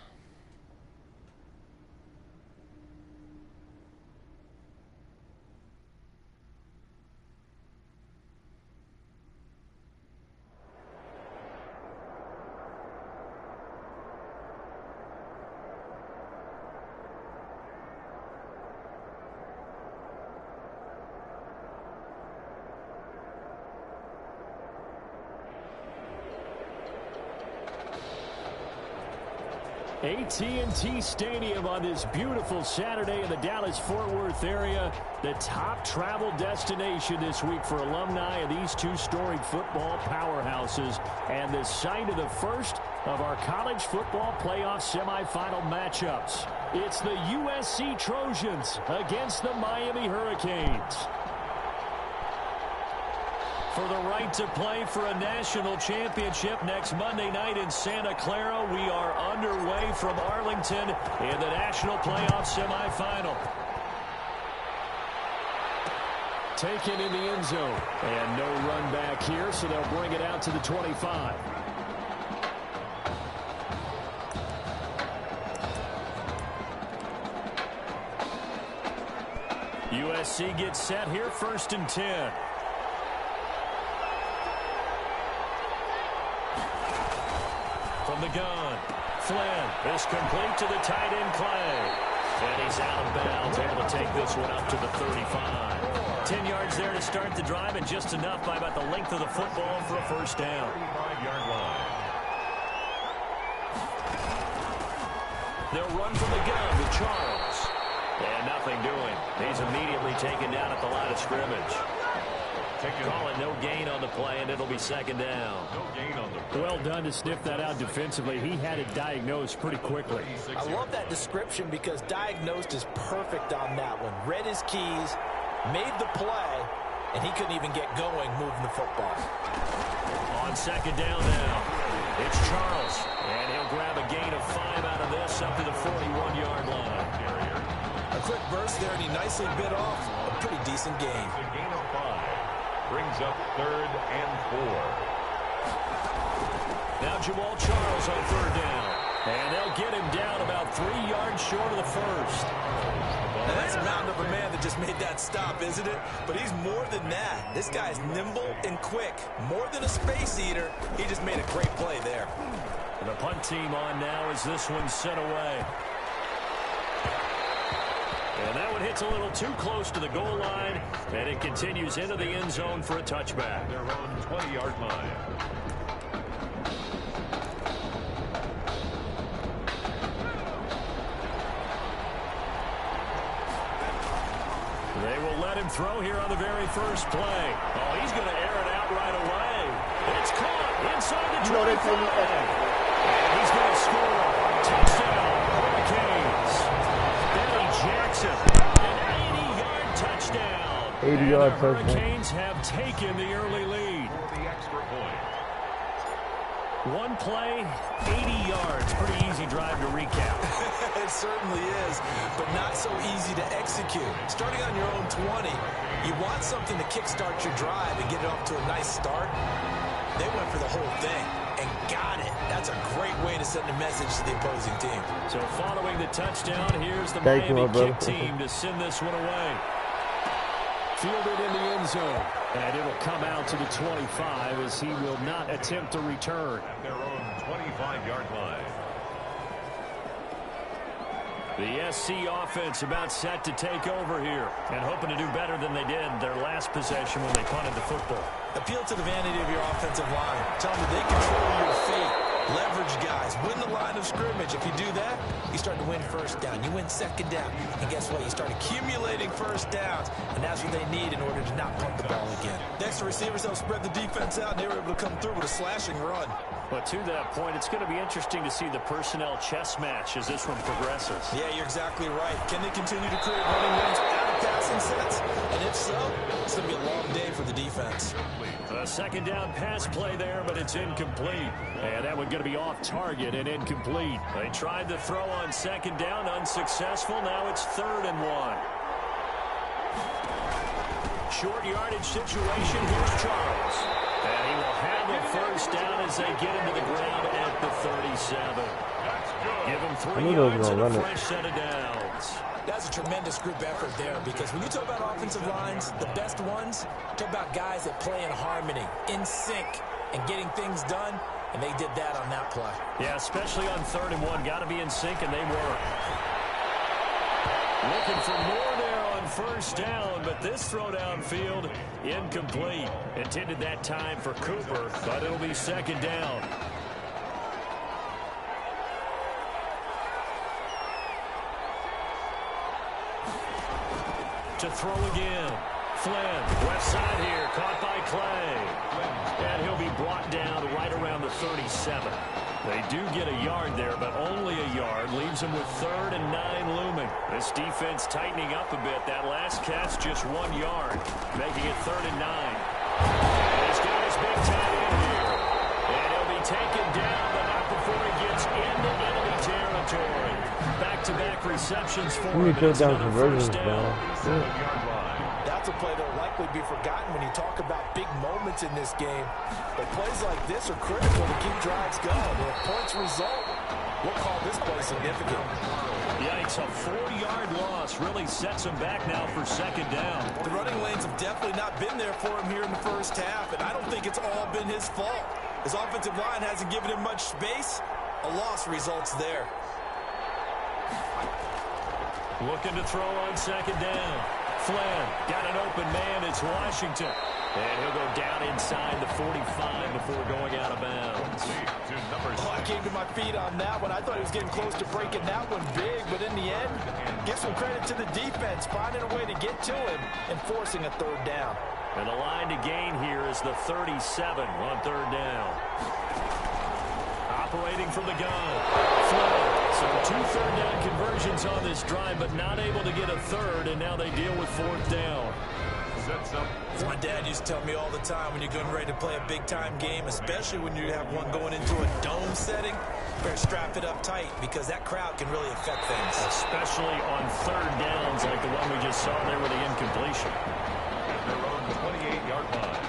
AT&T Stadium on this beautiful Saturday in the Dallas-Fort Worth area. The top travel destination this week for alumni of these two storied football powerhouses. And the site of the first of our college football playoff semifinal matchups. It's the USC Trojans against the Miami Hurricanes. For the right to play for a national championship next Monday night in Santa Clara, we are underway from Arlington in the national playoff semifinal. Taken in the end zone. And no run back here, so they'll bring it out to the 25. USC gets set here, 1st and 10. From the gun, Flynn is complete to the tight end Clay. And he's out of bounds, able to take this one up to the 35. 10 yards there to start the drive, and just enough by about the length of the football for a first down. 35-yard line. They'll run from the gun to Charles. And nothing doing. He's immediately taken down at the line of scrimmage. Call it no gain on the play, and it'll be 2nd down. No gain on the play. Well done to sniff that out defensively. He had it diagnosed pretty quickly. I love that description because diagnosed is perfect on that one. Read his keys, made the play, and he couldn't even get going moving the football. On 2nd down now, it's Charles, and he'll grab a gain of 5 out of this up to the 41-yard line. A quick burst there, and he nicely bit off a pretty decent gain. A gain of 5. Brings up 3rd and 4. Now Jamal Charles on 3rd down. And they'll get him down about 3 yards short of the first. Now that's a mountain of a man that just made that stop, isn't it? But he's more than that. This guy's nimble and quick. More than a space eater. He just made a great play there. And the punt team on now as this one's sent away. And that one hits a little too close to the goal line, and it continues into the end zone for a touchback. Their own 20-yard line. They will let him throw here on the very first play. Oh, he's going to air it out right away. It's caught inside the 25. And he's going to score. Touchdown, Hurricanes. Jackson, an 80-yard touchdown. 80-yard touchdown. Hurricanes have taken the early lead. For the extra point. One play, 80 yards. Pretty easy drive to recap. It certainly is, but not so easy to execute. Starting on your own 20, you want something to kickstart your drive and get it off to a nice start. They went for the whole thing and got it. That's a great way to send a message to the opposing team. So following the touchdown, here's the Miami kick team to send this one away. Fielded in the end zone. And it'll come out to the 25 as he will not attempt to return. At their own 25-yard line. The SC offense about set to take over here and hoping to do better than they did their last possession when they punted the football. Appeal to the vanity of your offensive line. Tell them that they control your feet. Leverage guys. Win the line of scrimmage. If you do that, you start to win first down. You win 2nd down. And guess what? You start accumulating first downs. And that's what they need in order to not punt the ball again. Next, the receivers help spread the defense out, and they were able to come through with a slashing run. But to that point, it's going to be interesting to see the personnel chess match as this one progresses. Yeah, you're exactly right. Can they continue to create running lanes out of passing sets? And if so, it's going to be a long day for the defense. A 2nd down pass play there, but it's incomplete. And that one going to be off target and incomplete. They tried to throw on 2nd down, unsuccessful. Now it's 3rd and 1. Short yardage situation. Here's Charles. And he will have a first down as they get him to the ground at the 37. Give him 3 yards and a fresh set of downs. That's a tremendous group effort there because when you talk about offensive lines, the best ones, talk about guys that play in harmony, in sync, and getting things done, and they did that on that play. Yeah, especially on 3rd and 1. Got to be in sync, and they were. Looking for more there on 1st down, but this throw downfield incomplete. Intended that time for Cooper, but it'll be 2nd down. to throw again. Flynn, left side here, caught by Clay. And he'll be brought down right around the 37. They do get a yard there, but only a yard. Leaves them with 3rd and 9 looming. This defense tightening up a bit. That last catch just 1 yard, making it 3rd and 9. And he's got his big tight end here. And he'll be taken down, but not before he gets into enemy territory. Back-to-back receptions for him. Third down conversions, man. That's a play that will likely be forgotten when you talk about big moments in this game. But plays like this are critical to keep drives going. If points result, we'll call this play significant. Yikes, a 4-yard loss really sets him back now for 2nd down. The running lanes have definitely not been there for him here in the first half, and I don't think it's all been his fault. His offensive line hasn't given him much space. A loss results there. Looking to throw on 2nd down. Flynn got an open man. It's Washington. And he'll go down inside the 45 before going out of bounds. Oh, I came to my feet on that one. I thought he was getting close to breaking that one big, but in the end, give some credit to the defense, finding a way to get to him and forcing a 3rd down. And the line to gain here is the 37 on 3rd down. Operating from the gun. Flynn. So 2 third-down conversions on this drive, but not able to get a 3rd, and now they deal with 4th down. As my dad used to tell me all the time, when you're getting ready to play a big-time game, especially when you have one going into a dome setting, better strap it up tight because that crowd can really affect things. Especially on 3rd downs like the one we just saw there with the incompletion. At their own 28-yard line.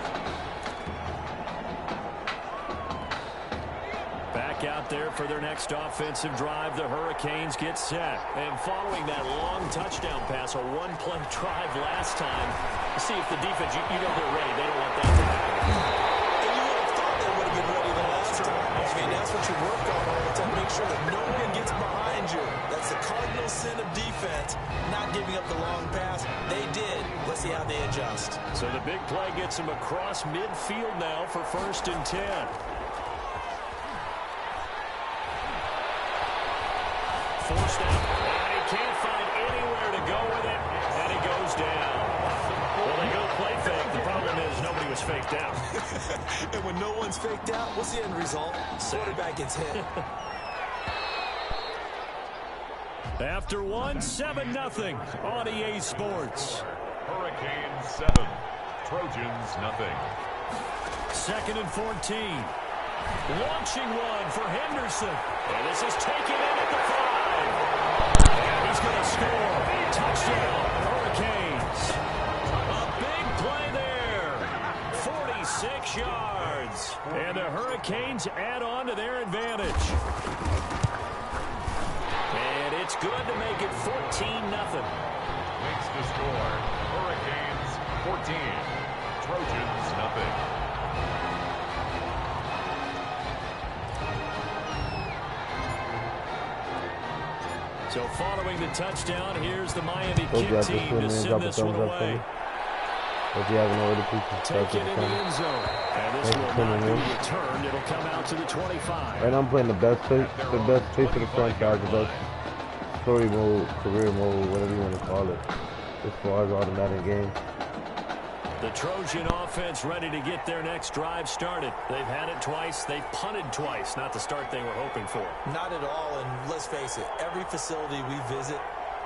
Back out there for their next offensive drive. The Hurricanes get set. And following that long touchdown pass, a 1-play drive last time, see if the defense, you know they're ready. They don't want that to happen. And you would have thought they would have been ready the last time. I mean, that's what you work on all the time. Make sure that no one gets behind you. That's the cardinal sin of defense, not giving up the long pass. They did. Let's see how they adjust. So the big play gets them across midfield now for 1st and 10. Forced out, and he can't find anywhere to go with it, and he goes down. Well, they go play fake. The problem is nobody was faked out. And when no one's faked out, what's the end result? Quarterback gets hit. After 1, 7-0 on EA Sports. Hurricanes 7, Trojans nothing. 2nd and 14. Launching one for Henderson. And this is taken in at the 5. And he's going to score. Touchdown, Hurricanes. A big play there. 46 yards. And the Hurricanes add on to their advantage. And it's good to make it 14-0. Makes the score. Hurricanes 14, Trojans nothing. So following the touchdown, here's the Miami kick team to send this one away. If you haven't already, please take it in the end zone. And this will not be returned. It'll come out to the 25. Right now I'm playing the best face of the franchise, the best story mode, career mode, whatever you want to call it, as far as all the Madden games. The Trojan offense ready to get their next drive started. They've had it twice. They've punted twice. Not the start they were hoping for. Not at all, and let's face it, every facility we visit,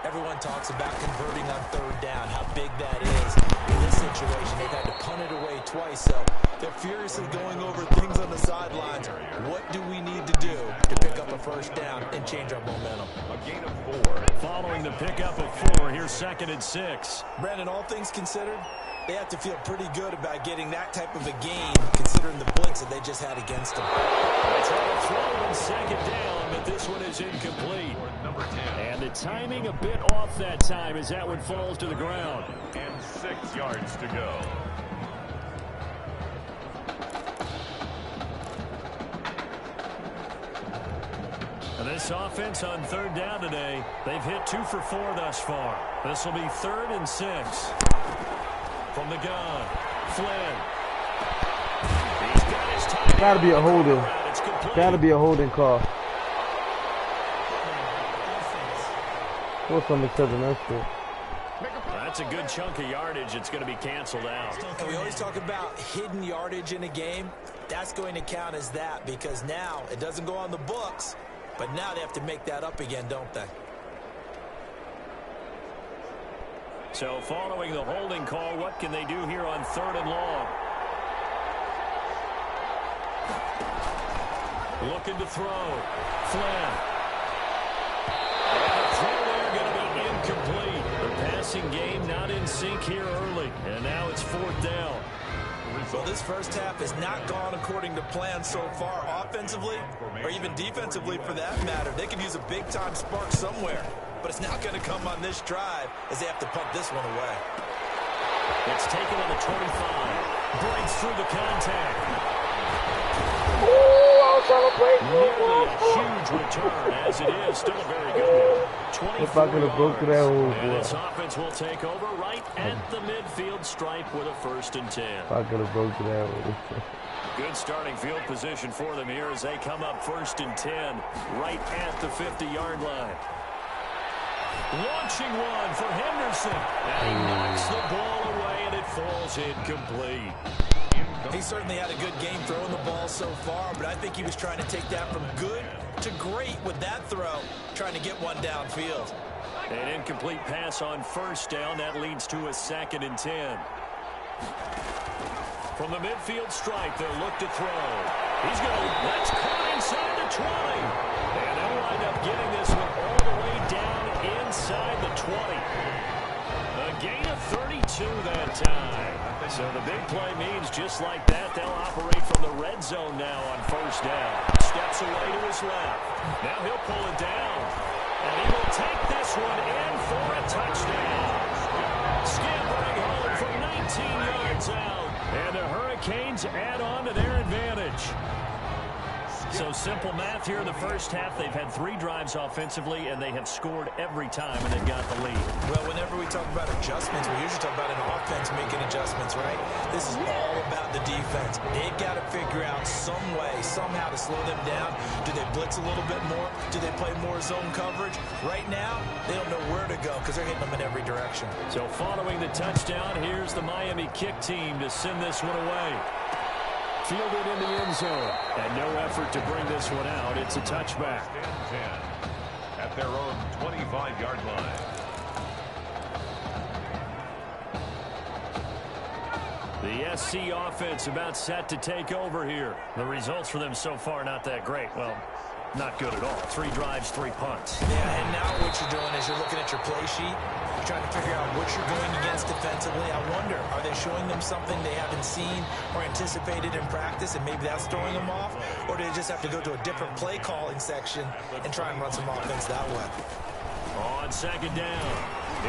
everyone talks about converting on 3rd down, how big that is. In this situation, they've had to punt it away twice, so they're furiously going over things on the sidelines. What do we need to do to pick up a 1st down and change our momentum? A gain of 4. Following the pickup of 4, here's 2nd and 6. Brandon, all things considered, they have to feel pretty good about getting that type of a gain, considering the blitz that they just had against them. They try to throw on 2nd down, but this one is incomplete. Number 10. And the timing a bit off that time as that one falls to the ground. And 6 yards to go. And this offense on 3rd down today, they've hit 2 for 4 thus far. This will be 3rd and 6. From the gun, Flynn. He's got his time. Gotta be a holding. Gotta be a holding call. What's on the 7 extra? That's a good chunk of yardage. It's going to be canceled out. And we always talk about hidden yardage in a game. That's going to count as that because now it doesn't go on the books, but now they have to make that up again, don't they? So following the holding call, what can they do here on 3rd and long? Looking to throw. Flynn. And the throw there going to be incomplete. The passing game not in sync here early. And now it's 4th down. Well, this first half has not gone according to plan so far offensively or even defensively for that matter. They could use a big-time spark somewhere, but it's not going to come on this drive as they have to pump this one away. It's taken on the 25. Breaks through the contact. Nearly a huge return as it is. Still a very good one. 24 yards. And this offense will take over right at the midfield stripe with a 1st and 10. I could have broken that one. Good starting field position for them here as they come up 1st and 10 right at the 50-yard line. Launching one for Henderson. And he knocks the ball away and it falls incomplete. He certainly had a good game throwing the ball so far, but I think he was trying to take that from good to great with that throw, trying to get one downfield. An incomplete pass on 1st down. That leads to a 2nd and 10. From the midfield stripe, they'll look to throw. He's going to, that's caught inside the 20. And they'll wind up getting this one all the way down inside the 20. A gain of 32 that time. So the big play means just like that, they'll operate from the red zone now on 1st down. Steps away to his left. Now he'll pull it down. And he will take this one in for a touchdown. Scampering home from 19 yards out. And the Hurricanes add on to their advantage. So simple math here in the first half. They've had 3 drives offensively, and they have scored every time, and they've got the lead. Well, whenever we talk about adjustments, we usually talk about an offense making adjustments, right? This is all about the defense. They've got to figure out some way, somehow to slow them down. Do they blitz a little bit more? Do they play more zone coverage? Right now, they don't know where to go because they're hitting them in every direction. So following the touchdown, here's the Miami kick team to send this one away. Fielded in the end zone. And no effort to bring this one out. It's a touchback. 10-10 at their own 25-yard line. The SC offense about set to take over here. The results for them so far not that great. Well, not good at all. 3 drives, 3 punts. Yeah, and now what you're doing is you're looking at your play sheet. You're trying to figure out what you're going against defensively. I wonder, are they showing them something they haven't seen or anticipated in practice, and maybe that's throwing them off? Or do they just have to go to a different play calling section and try and run some offense that way? On 2nd down,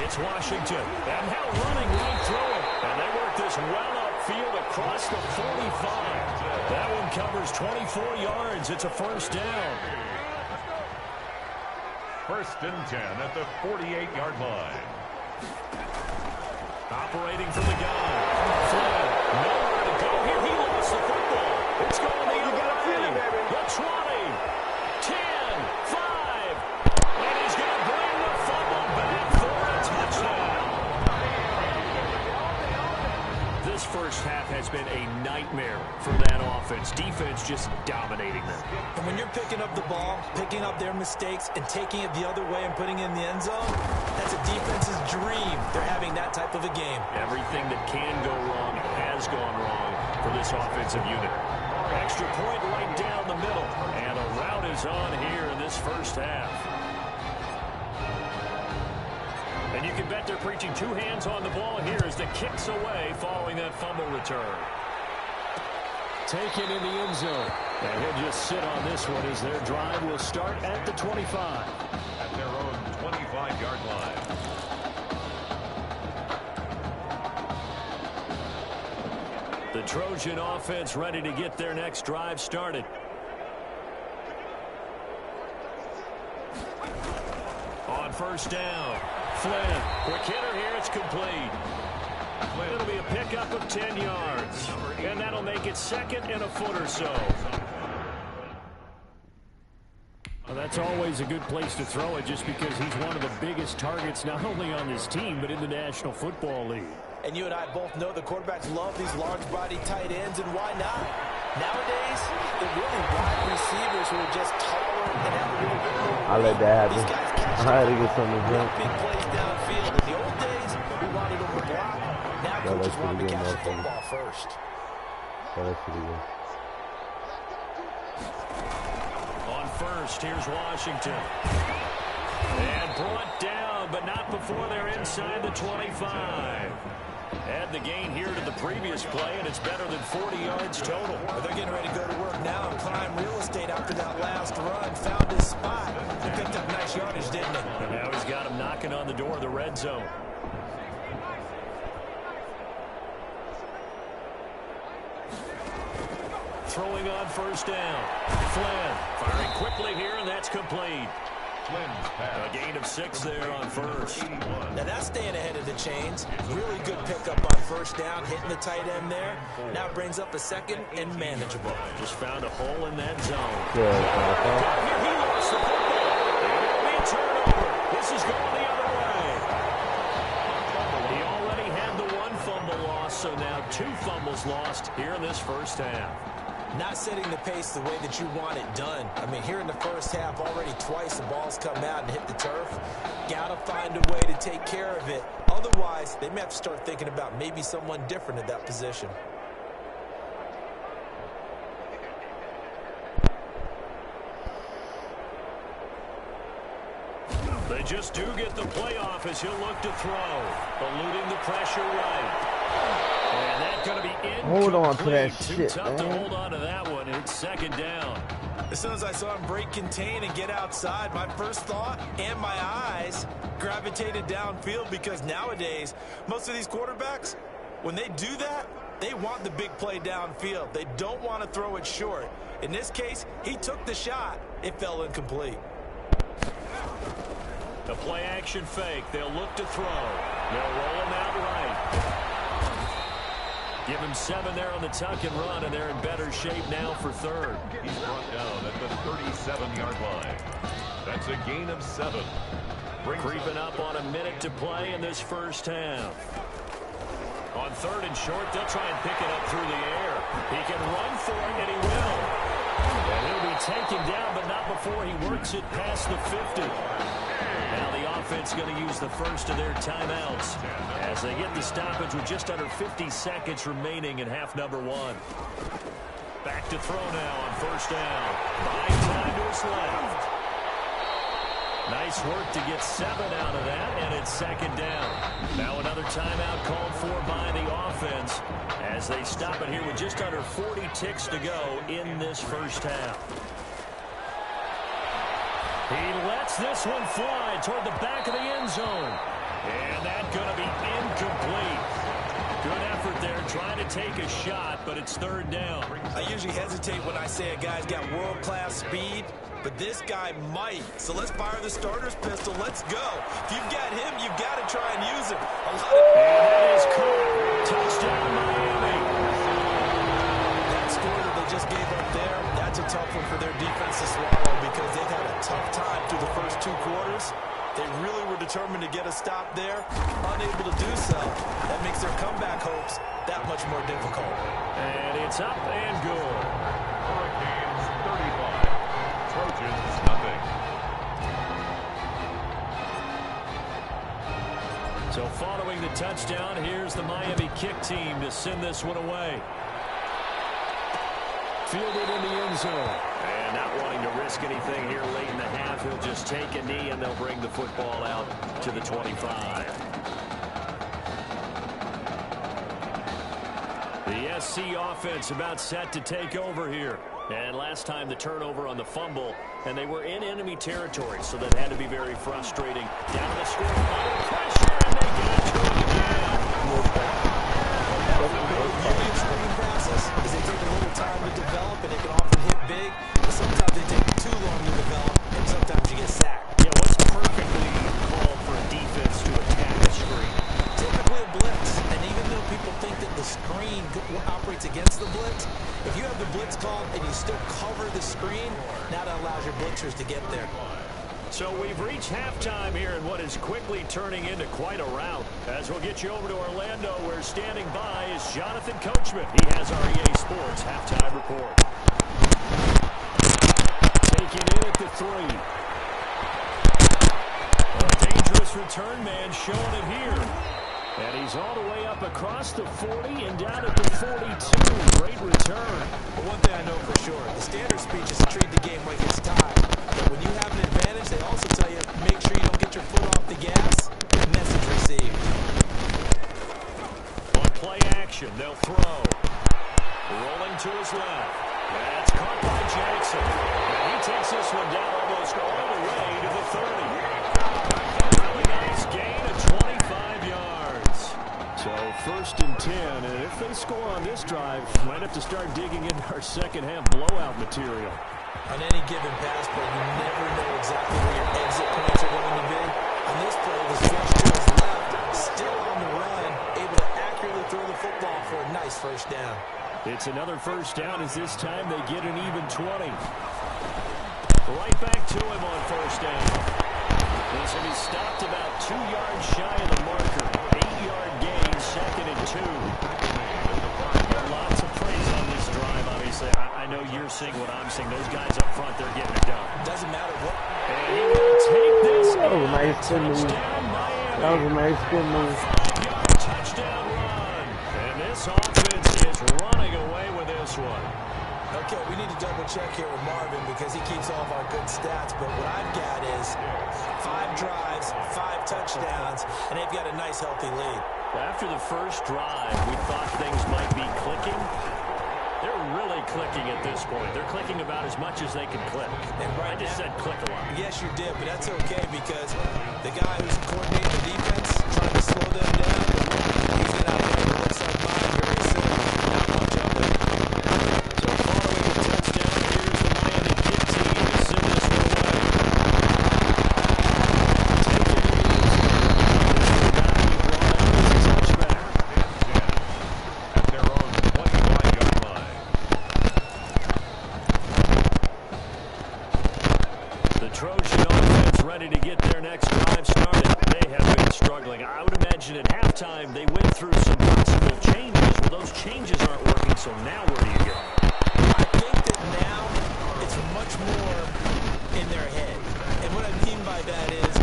it's Washington. And now running right through it. And they work this well upfield across the 45. That one covers 24 yards. It's a 1st down. 1st and 10 at the 48-yard line. Operating from the gun. Flynn, nowhere to go here. He lost the football. It's going the other way. The 20, 10, 5. And he's going to bring the fumble back for a touchdown. This first half has been a nightmare for that offense. Defense just dominating them. And when you're picking up the ball, picking up their mistakes, and taking it the other way and putting it in the end zone, that's a defense's dream. They're having that type of a game. Everything that can go wrong has gone wrong for this offensive unit. Extra point right down the middle. And a rout is on here in this first half. And you can bet they're preaching 2 hands on the ball here as the kick's away following that fumble return. Taken in the end zone. And he'll just sit on this one as their drive will start at the 25. At their own 25-yard line. The Trojan offense ready to get their next drive started. On 1st down, Flynn, quick hitter here, it's complete. It'll be a pickup of 10 yards, and that'll make it 2nd and a foot or so. Well, that's always a good place to throw it just because he's one of the biggest targets not only on this team but in the National Football League. And you and I both know the quarterbacks love these large-body tight ends, and why not? Nowadays, they're really wide receivers who are just taller and have a little bit more. I let that happen. These guys catch I had to get something to big plays downfield. In the old days, we wanted them to block. Now coaches want to catch the football first. Yeah, that's pretty good. On first, here's Washington. And brought down, but not before they're inside the 25. Add the gain here to the previous play, and it's better than 40 yards total. But they're getting ready to go to work now in prime real estate after that last run. Found his spot. He picked up nice yardage, didn't he? And now he's got him knocking on the door of the red zone. Throwing on first down. Flynn firing quickly here, and that's complete. A gain of 6 there on first. Now that's staying ahead of the chains. Really good pickup on first down, hitting the tight end there. Now brings up a second and manageable. Just found a hole in that zone. Yeah, Here he lost the football. It'll be a turnover. This is going the other way. He already had the 1 fumble loss, so now 2 fumbles lost here in this first half. Not setting the pace the way that you want it done. I mean, here in the first half, already twice the ball's come out and hit the turf. Got to find a way to take care of it. Otherwise, they may have to start thinking about maybe someone different at that position. They just do get the playoff as he'll look to throw. Eluding the pressure right. And that's going to be incomplete. Hold on to that Too shit, tough to man. hold on to that one. It's second down. As soon as I saw him break contain and get outside, my first thought and my eyes gravitated downfield, because nowadays, most of these quarterbacks, when they do that, they want the big play downfield. They don't want to throw it short. In this case, he took the shot. It fell incomplete. The play action fake. They'll look to throw. They'll roll him out right. Give him 7 there on the tuck and run, and they're in better shape now for third. He's brought down at the 37-yard line. That's a gain of 7. Creeping up on a minute to play in this first half. On third and short, they'll try and pick it up through the air. He can run for it, and he will. And he'll be taken down, but not before he works it past the 50. Now the offense going to use the first of their timeouts as they get the stoppage with just under 50 seconds remaining in half number 1. Back to throw now on first down. Buying time to his left. Nice work to get 7 out of that, and it's second down. Now another timeout called for by the offense as they stop it here with just under 40 ticks to go in this first half. He lets this one fly toward the back of the end zone. And that's going to be incomplete. Good effort there trying to take a shot, but it's third down. I usually hesitate when I say a guy's got world-class speed, but this guy might. So let's fire the starter's pistol. Let's go. If you've got him, you've got to try and use him. And that is caught. Touchdown, Miami. That score that they just gave up there, that's a tough one for their defense to swallow, because they've had a tough time through the first 2 quarters. They really were determined to get a stop there, unable to do so. That makes their comeback hopes that much more difficult. And it's up and good. Hurricanes 35. Trojans nothing. So following the touchdown, here's the Miami kick team to send this one away. Fielded in the end zone. And not wanting to risk anything here late in the half, he'll just take a knee and they'll bring the football out to the 25. The SC offense about set to take over here. And last time the turnover on the fumble, and they were in enemy territory, so that had to be very frustrating. Down the score line, pressure, and they get it to him again. Really screen passes, as they take a little time to develop, and they can often hit big, but sometimes they take too long to develop, and sometimes you get sacked. Yeah, what's perfectly called for a defense to attack a screen? Typically a blitz, and even though people think that the screen operates against the blitz, if you have the blitz called and you still cover the screen. Now that allows your blitzers to get there. So we've reached halftime here in what is quickly turning into quite a rout. As we'll get you over to Orlando, where standing by is Jonathan Coachman. He has our EA Sports halftime report. Taking in at the 3. A dangerous return man showing it here. And he's all the way up across the 40 and down at the 42. Great return. But one thing I know for sure, the standard speech is to treat the game like it's tied. But when you have an advantage, they also tell you, make sure you don't get your foot off the gas. Message received. On play action, they'll throw. Rolling to his left. That's caught by Jackson. And he takes this one down almost all the way to the 30. Really nice gain of 25 yards. So 1st and 10, and if they score on this drive, might have to start digging into our second half blowout material. On any given pass play, you never know exactly where your exit points are going to be. On this play, the stretch to his left, still on the run, able to accurately throw the football for a nice 1st down. It's another 1st down as this time they get an even 20. Right back to him on 1st down. This one is stopped about 2 yards shy of the marker. 8-yard gain, 2nd and 2. Lots of praise on this drive, obviously. I know you're seeing what I'm seeing. Those guys up front, they're getting it done. Doesn't matter what. And he will take this. That was a nice good move. That was a nice good move. 5-yard touchdown run. And this offense is running away with this one. Okay, we need to double check here with Marvin because he keeps all of our good stats. But what I've got is 5 drives, 5 touchdowns, and they've got a nice, healthy lead. After the first drive, we thought things might be clicking. They're really clicking at this point. They're clicking about as much as they can click. And right I just said click a lot. Yes, you did, but that's okay because the guy who's coordinating the defense, trying to slow them down, he's going to have to looks like mine very soon. Not much of it. So following the touchdown, here's the Miami Kid team to send this one away. Take it easy. This is the guy who brought out his touchback. At their own 25-yard line. The Trojan offense ready to get their next drive started. They have been struggling. I would imagine at halftime they went through some possible changes. Well, those changes aren't working, so now where do you go? I think that now it's much more in their head. And what I mean by that is,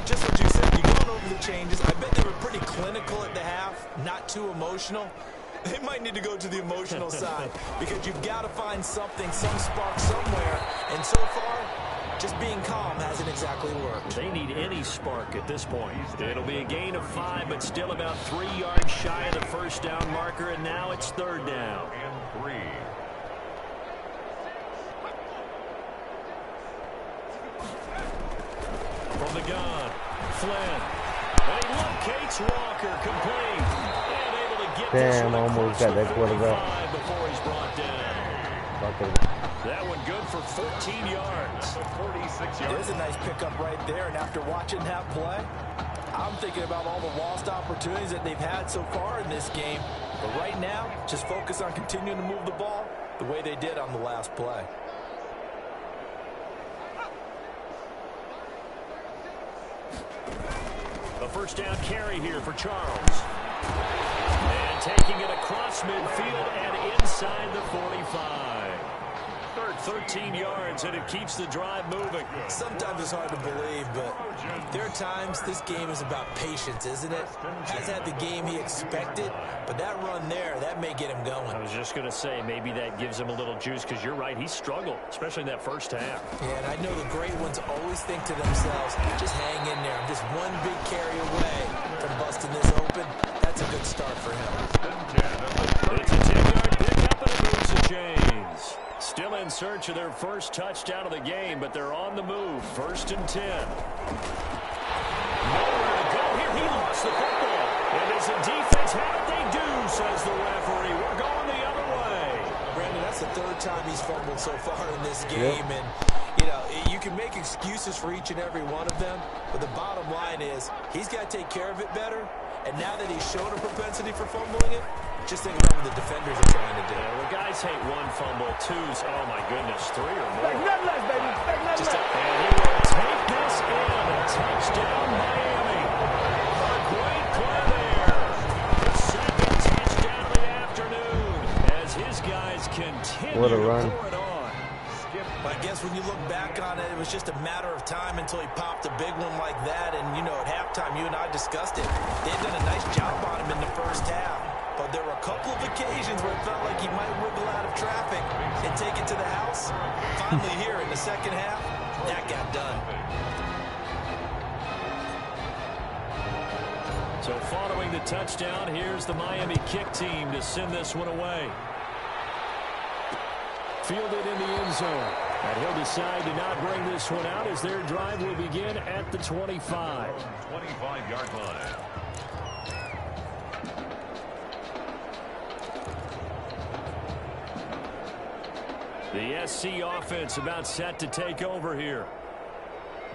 just what you said, you're going over the changes. I bet they were pretty clinical at the half, not too emotional. They might need to go to the emotional side because you've got to find something, some spark somewhere. And so far, just being calm hasn't exactly worked. They need any spark at this point. It'll be a gain of 5, but still about 3 yards shy of the 1st down marker, and now it's 3rd down. And 3. From the gun, Flynn. And he locates Walker, complete. And able to get this one almost got that quarterback before he's brought down. That one good for 14 yards. 46 yards. There's a nice pickup right there, and after watching that play, I'm thinking about all the lost opportunities that they've had so far in this game. But right now, just focus on continuing to move the ball the way they did on the last play. A 1st down carry here for Charles. And taking it across midfield and inside the 45. 13 yards, and it keeps the drive moving. Sometimes it's hard to believe, but there are times this game is about patience, isn't it? Has had the game he expected, but that run there, that may get him going. I was just going to say, maybe that gives him a little juice, because you're right, he struggled, especially in that 1st half. Yeah, and I know the great ones always think to themselves, just hang in there. I'm just one big carry away from busting this open. That's a good start for him. It's a 10-yard pickup, and it moves the chains. Still in search of their 1st touchdown of the game, but they're on the move. 1st and 10. Nowhere to go here. He lost the football. And as the defense have it, they do, says the referee. We're going the other way. Brandon, that's the 3rd time he's fumbled so far in this game. And, you know, you can make excuses for each and every one of them, but the bottom line is he's got to take care of it better. And now that he's shown a propensity for fumbling it, just think about what the defenders are trying to do. Yeah, well, guys hate one fumble, twos, oh my goodness, 3 or more. Nothing less, baby. Nothing less. And he will take this in. A touchdown, Miami. A great play there. The second touchdown of the afternoon as his guys continue What a to run. pour it on. I guess when you look back on it, it was just a matter of time until he popped a big one like that. And, you know, at halftime, you and I discussed it. They had done a nice job on him in the first half. But there were a couple of occasions where it felt like he might wiggle out of traffic and take it to the house. Finally here in the second half, that got done. So following the touchdown, here's the Miami kick team to send this one away. Fielded in the end zone. And he'll decide to not bring this one out as their drive will begin at the 25. 25-yard line. The SC offense about set to take over here.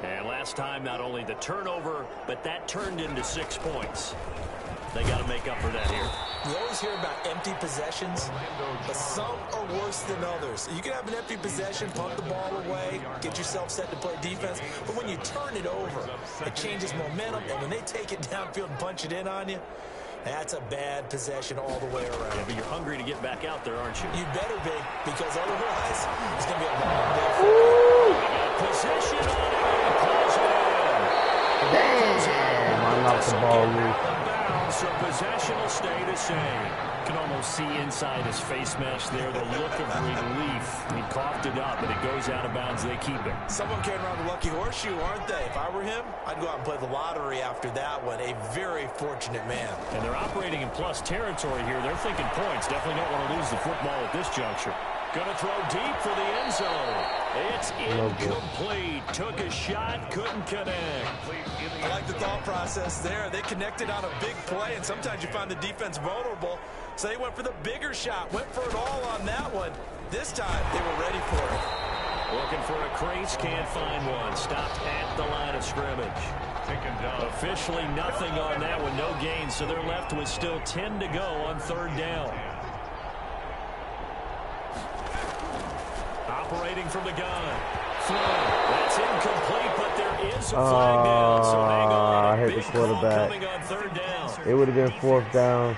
And last time, not only the turnover, but that turned into 6 points. They got to make up for that here. We always hear about empty possessions, but some are worse than others. You can have an empty possession, punt the ball away, get yourself set to play defense, but when you turn it over, it changes momentum, and when they take it downfield and punch it in on you, that's a bad possession all the way around. Yeah, but you're hungry to get back out there, aren't you? You better be, because otherwise, it's going to be a long day for you. Possession on it. Pulls it in. Damn, I knocked the ball loose. So possession will stay the same. Can almost see inside his face mask there the look of relief. He coughed it up, but it goes out of bounds. They keep it. Someone carrying around the lucky horseshoe, aren't they? If I were him, I'd go out and play the lottery after that one. A very fortunate man. And they're operating in plus territory here. They're thinking points. Definitely don't want to lose the football at this juncture. Going to throw deep for the end zone. It's incomplete. Took a shot, couldn't connect. I like the thought process there. They connected on a big play, and sometimes you find the defense vulnerable. So they went for the bigger shot, went for it all on that one. This time, they were ready for it. Looking for a crease, can't find one. Stopped at the line of scrimmage. Officially nothing on that one, no gain. So they're left with still 10 to go on third down. Operating from the gun. Flynn. That's incomplete, but there is a flag down. So hang on. I hit the quarterback. Coming on third down. It would have been 4th down.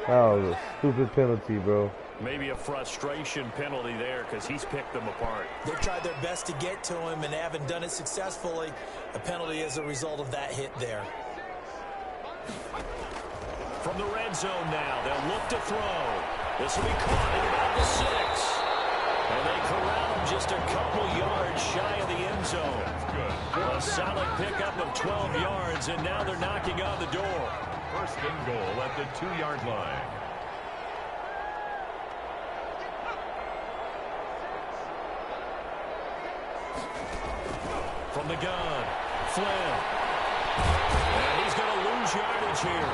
That was a stupid penalty, bro. Maybe a frustration penalty there because he's picked them apart. They've tried their best to get to him and haven't done it successfully. A penalty as a result of that hit there. From the red zone now, they'll look to throw. This will be caught at about the 6. And they corral him just a couple yards shy of the end zone. A solid pickup of 12 yards, and now they're knocking on the door. First and goal at the 2-yard line. From the gun, Flynn. And he's going to lose yardage here.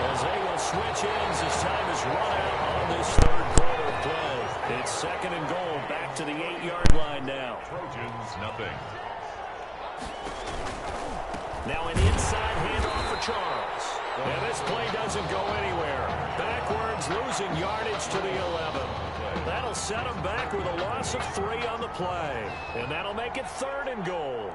As they will switch ends as time is run out on this third quarter of play. It's second and goal, back to the 8-yard line now. Trojans, nothing. Now an inside handoff for Charles. And this play doesn't go anywhere. Backwards, losing yardage to the 11. That'll set him back with a loss of 3 on the play. And that'll make it third and goal.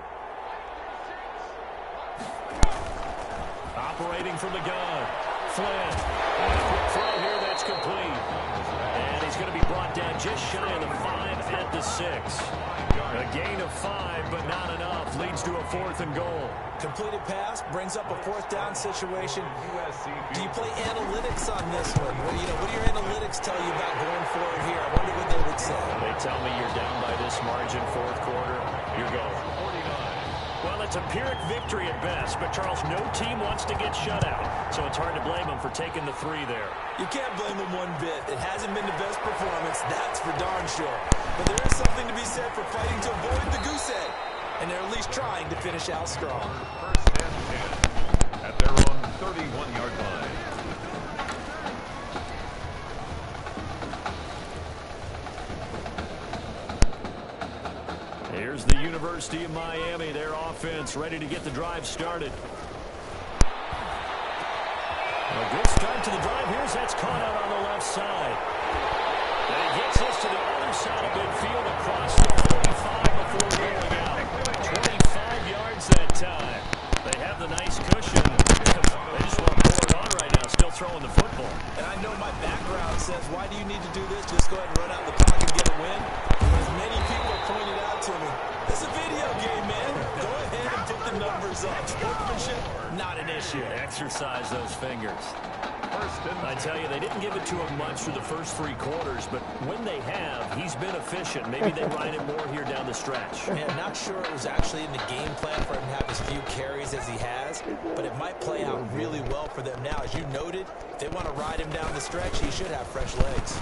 Operating from the gun. Flynn. Quick throw here, that's complete. And he's going to be brought down just shy of the 5 at the 6. A gain of 5, but not enough. Leads to a 4th and goal. Completed pass brings up a 4th down situation. Do you play analytics on this one? What do your analytics tell you about going forward here? I wonder what they would say. They tell me you're down by this margin, 4th quarter. You're going. Well, it's a Pyrrhic victory at best, but Charles, no team wants to get shut out. So it's hard to blame them for taking the 3 there. You can't blame them one bit. It hasn't been the best performance, that's for darn sure. But there is something to be said for fighting to avoid the goose egg. And they're at least trying to finish out strong. First and 10 at their own 31-yard line. Here's the University of Miami, their offense ready to get the drive started. start to the drive. That's caught out on the left side. And he gets us to the other side of midfield across the 45 before rolling out. 25 yards that time. They have the nice cushion. They just want to pour it on right now, still throwing the football. And I know my background says, why do you need to do this? Just go ahead and run out the clock and get a win. As many people pointed out to me, it's a video game, man. Go ahead and put the numbers up. Sportsmanship, not an issue. Exercise those fingers. I tell you, they didn't give it to him much through the first 3 quarters, but when they have, he's been efficient. Maybe they ride him more here down the stretch. Man, not sure it was actually in the game plan for him to have as few carries as he has, but it might play out really well for them now. As you noted, if they want to ride him down the stretch, he should have fresh legs.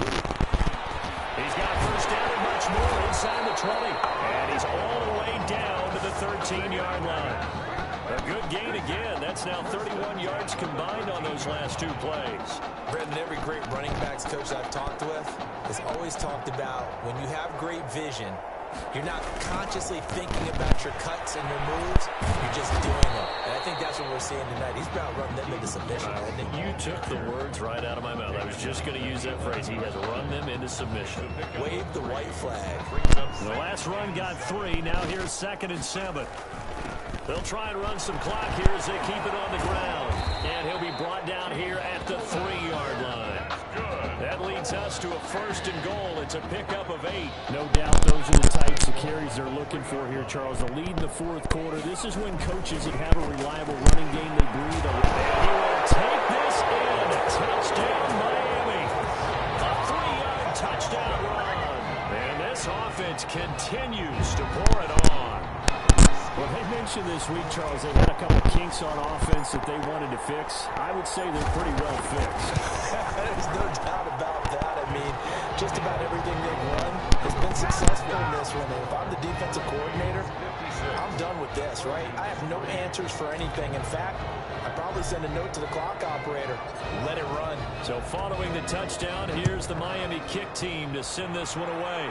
He's got first down and much more inside the 20, and he's all the way down to the 13-yard line. A good gain again. That's now 31 yards combined on those last 2 plays. Brendan, every great running backs coach I've talked with has always talked about when you have great vision, you're not consciously thinking about your cuts and your moves. You're just doing them. And I think that's what we're seeing tonight. He's about running them into submission. You took the words right out of my mouth. I was just going to use that phrase. He has run them into submission. Wave the white flag. The last run got 3. Now here's 2nd and 7. They'll try and run some clock here as they keep it on the ground. And he'll be brought down here at the 3-yard line. That leads us to a 1st and goal. It's a pickup of 8. No doubt those are the types of carries they're looking for here, Charles. The lead in the 4th quarter. This is when coaches that have a reliable running game, they breathe a little. And he will take this in. Touchdown, Miami. A 3-yard touchdown run. And this offense continues to pour it on. Well, they mentioned this week, Charles, they had a couple kinks on offense that they wanted to fix. I would say they're pretty well fixed. There's no doubt about that. I mean, just about everything they've run has been successful in this one. And if I'm the defensive coordinator, I'm done with this, right? I have no answers for anything. In fact, I'd probably send a note to the clock operator. Let it run. So following the touchdown, here's the Miami kick team to send this one away.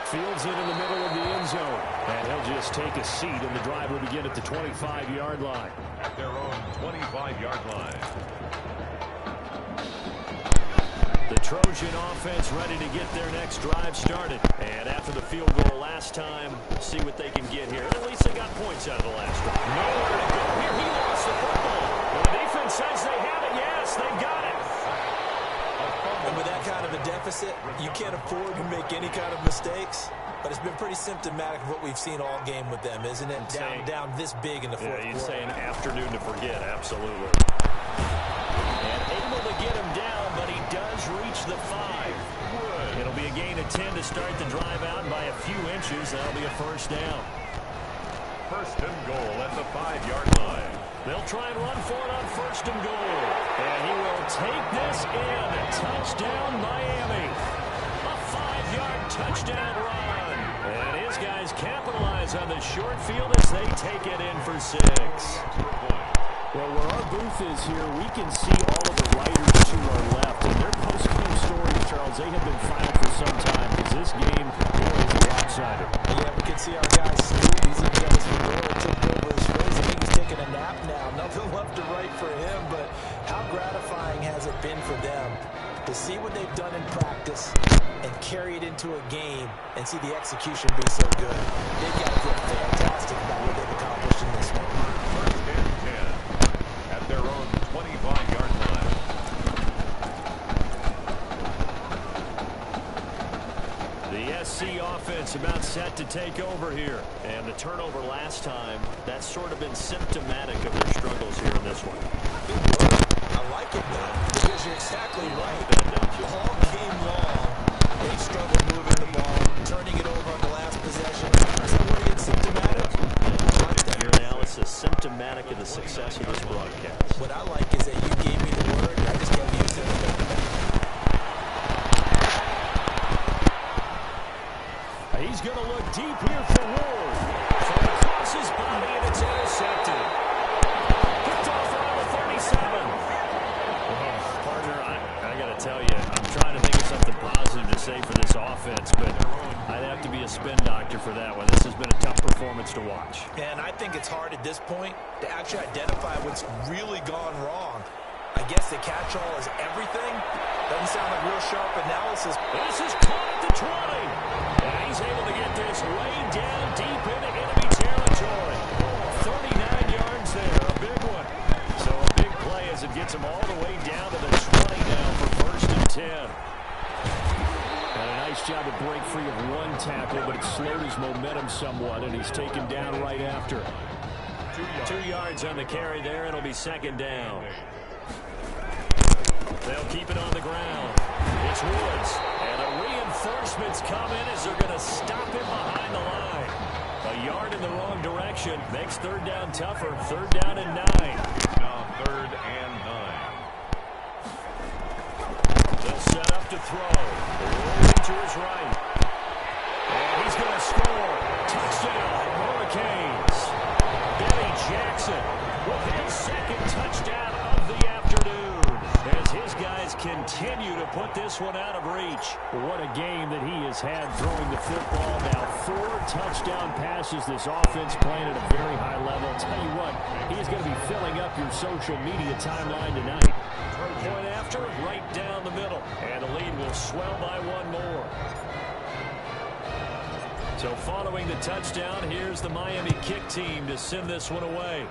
Fields it in the middle of the end zone. And he'll just take a seat, and the drive will begin at the 25-yard line. At their own 25-yard line. The Trojan offense ready to get their next drive started. And after the field goal last time, see what they can get here. At least they got points out of the last drive. Nowhere to go here. He lost the football. Well, the defense says they have it. Yes, they've got it. And with that kind of a deficit, you can't afford to make any kind of mistakes. But it's been pretty symptomatic of what we've seen all game with them, isn't it? Down this big in the 4th quarter. You'd say an afternoon to forget, absolutely. And able to get him down, but he does reach the 5. It'll be a gain of 10 to start the drive out, and by a few inches, that'll be a 1st down. 1st and goal at the 5-yard line. They'll try and run for it on 1st and goal. And he will take this in. Touchdown, Miami. A 5-yard touchdown run. And his guys capitalize on the short field as they take it in for 6. Well, where our booth is here, we can see all of the writers to our left. And their post-game stories, Charles, they have been filed for some time because this game is lopsided. Yeah, we can see our guys sleep. He's in Dennis Fedora, took over his face. I think he's taking a nap now. Nothing left to write for him, but how gratifying has it been for them to see what they've done in practice and carry it into a game and see the execution be so good. They've got to feel fantastic about what they've accomplished in this one. 1st and 10 at their own 25-yard line. The SC offense about set to take over here. And the turnover last time, that's sort of been symptomatic of their struggles here in this one. I like it, though, because you're exactly right. All game long, they struggled moving the ball, turning it over on the last possession. Is that where it's symptomatic? Your analysis, symptomatic of the success of this broadcast. What I like is that you gave me the word, and I just kept using it. He's going to look deep here for Ward. From across his body, and it's intercepted. Picked off around the 37. Partner, I got to tell you, I'm trying to think of something positive to say for this offense, but I'd have to be a spin doctor for that one. This has been a tough performance to watch. And I think it's hard at this point to actually identify what's really gone wrong. I guess the catch-all is everything. Doesn't sound like real sharp analysis. This is caught at the 20. And he's able to get this way down deep into enemy territory. 39 yards there, a big one. So a big play as it gets him all the way down to the 20 now for 1st and 10. And a nice job to break free of one tackle, but it slowed his momentum somewhat, and he's taken down right after. 2 yards on the carry there. It'll be 2nd down. They'll keep it on the ground. It's Woods. And the reinforcements come in as they're going to stop him behind the line. A yard in the wrong direction. Makes 3rd down tougher. 3rd down and 9. Now 3rd and 9. They'll set up to throw. Rolling to his right. And he's going to score. Touchdown, Hurricanes. Benny Jackson with his 2nd touchdown of the afternoon, as his guys continue to put this one out of reach. What a game that he has had throwing the football now. 4 touchdown passes. This offense playing at a very high level. I'll tell you what, he's going to be filling up your social media timeline tonight. Point after, right down the middle. And the lead will swell by 1 more. So following the touchdown, here's the Miami kick team to send this one away.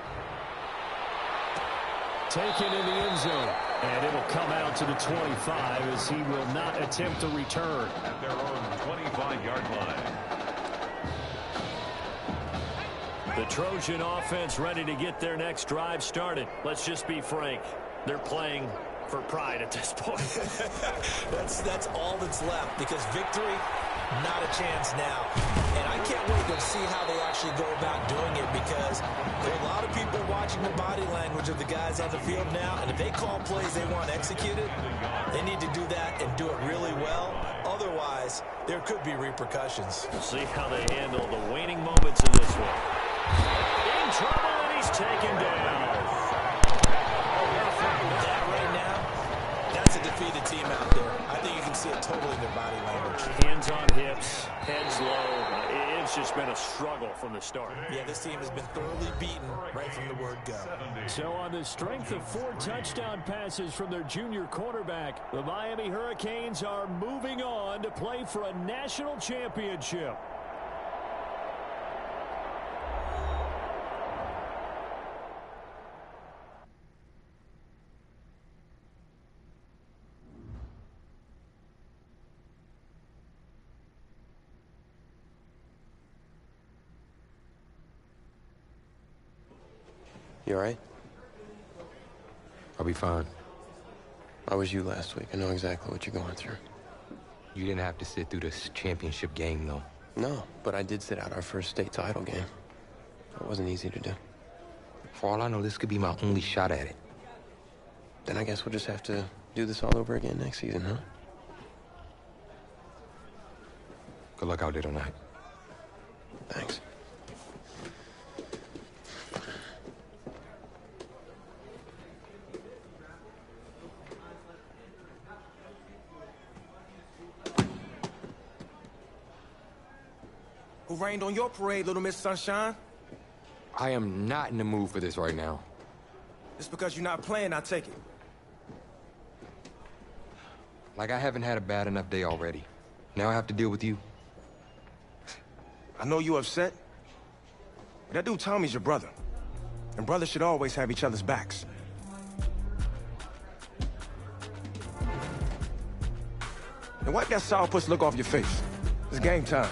Taken in the end zone. And it'll come out to the 25 as he will not attempt to return. At their own 25-yard line. The Trojan offense ready to get their next drive started. Let's just be frank. They're playing for pride at this point. That's all that's left, because victory, not a chance now. And I can't wait to see how they actually go about doing it, because there are a lot of people watching the body language of the guys on the field now, and if they call plays they want executed, they need to do that and do it really well. Otherwise, there could be repercussions. We'll see how they handle the waning moments of this one. In trouble, and he's taken down. That right now, that's a defeated team out there. I think you can see it totally in their body language. Hands on hips, heads low. It's just been a struggle from the start. Yeah, this team has been thoroughly beaten right from the word go. So on the strength of 4 touchdown passes from their junior quarterback, the Miami Hurricanes are moving on to play for a national championship. You all right? I'll be fine. I was you last week. I know exactly what you're going through. You didn't have to sit through this championship game, though. No, but I did sit out our first state title game. It wasn't easy to do. For all I know, this could be my only shot at it. Then I guess we'll just have to do this all over again next season, huh? Good luck out there tonight. Thanks. Who rained on your parade, Little Miss Sunshine? I am not in the mood for this right now. Just because you're not playing, I take it. Like I haven't had a bad enough day already. Now I have to deal with you. I know you're upset. But that dude Tommy's your brother. And brothers should always have each other's backs. And wipe that sourpuss look off your face. It's game time.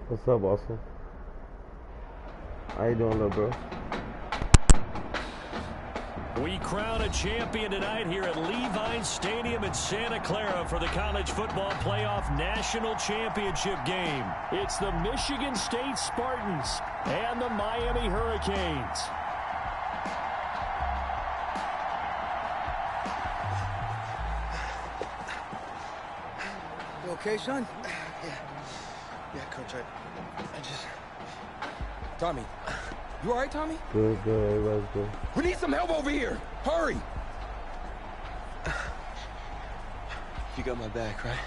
What's up, Austin? How you doing, little bro? We crown a champion tonight here at Levi's Stadium in Santa Clara for the College Football Playoff National Championship game. It's the Michigan State Spartans and the Miami Hurricanes. okay, son? Yeah, Coach, I just... Tommy. You all right, Tommy? Good, everybody's good. We need some help over here. Hurry. You got my back, right?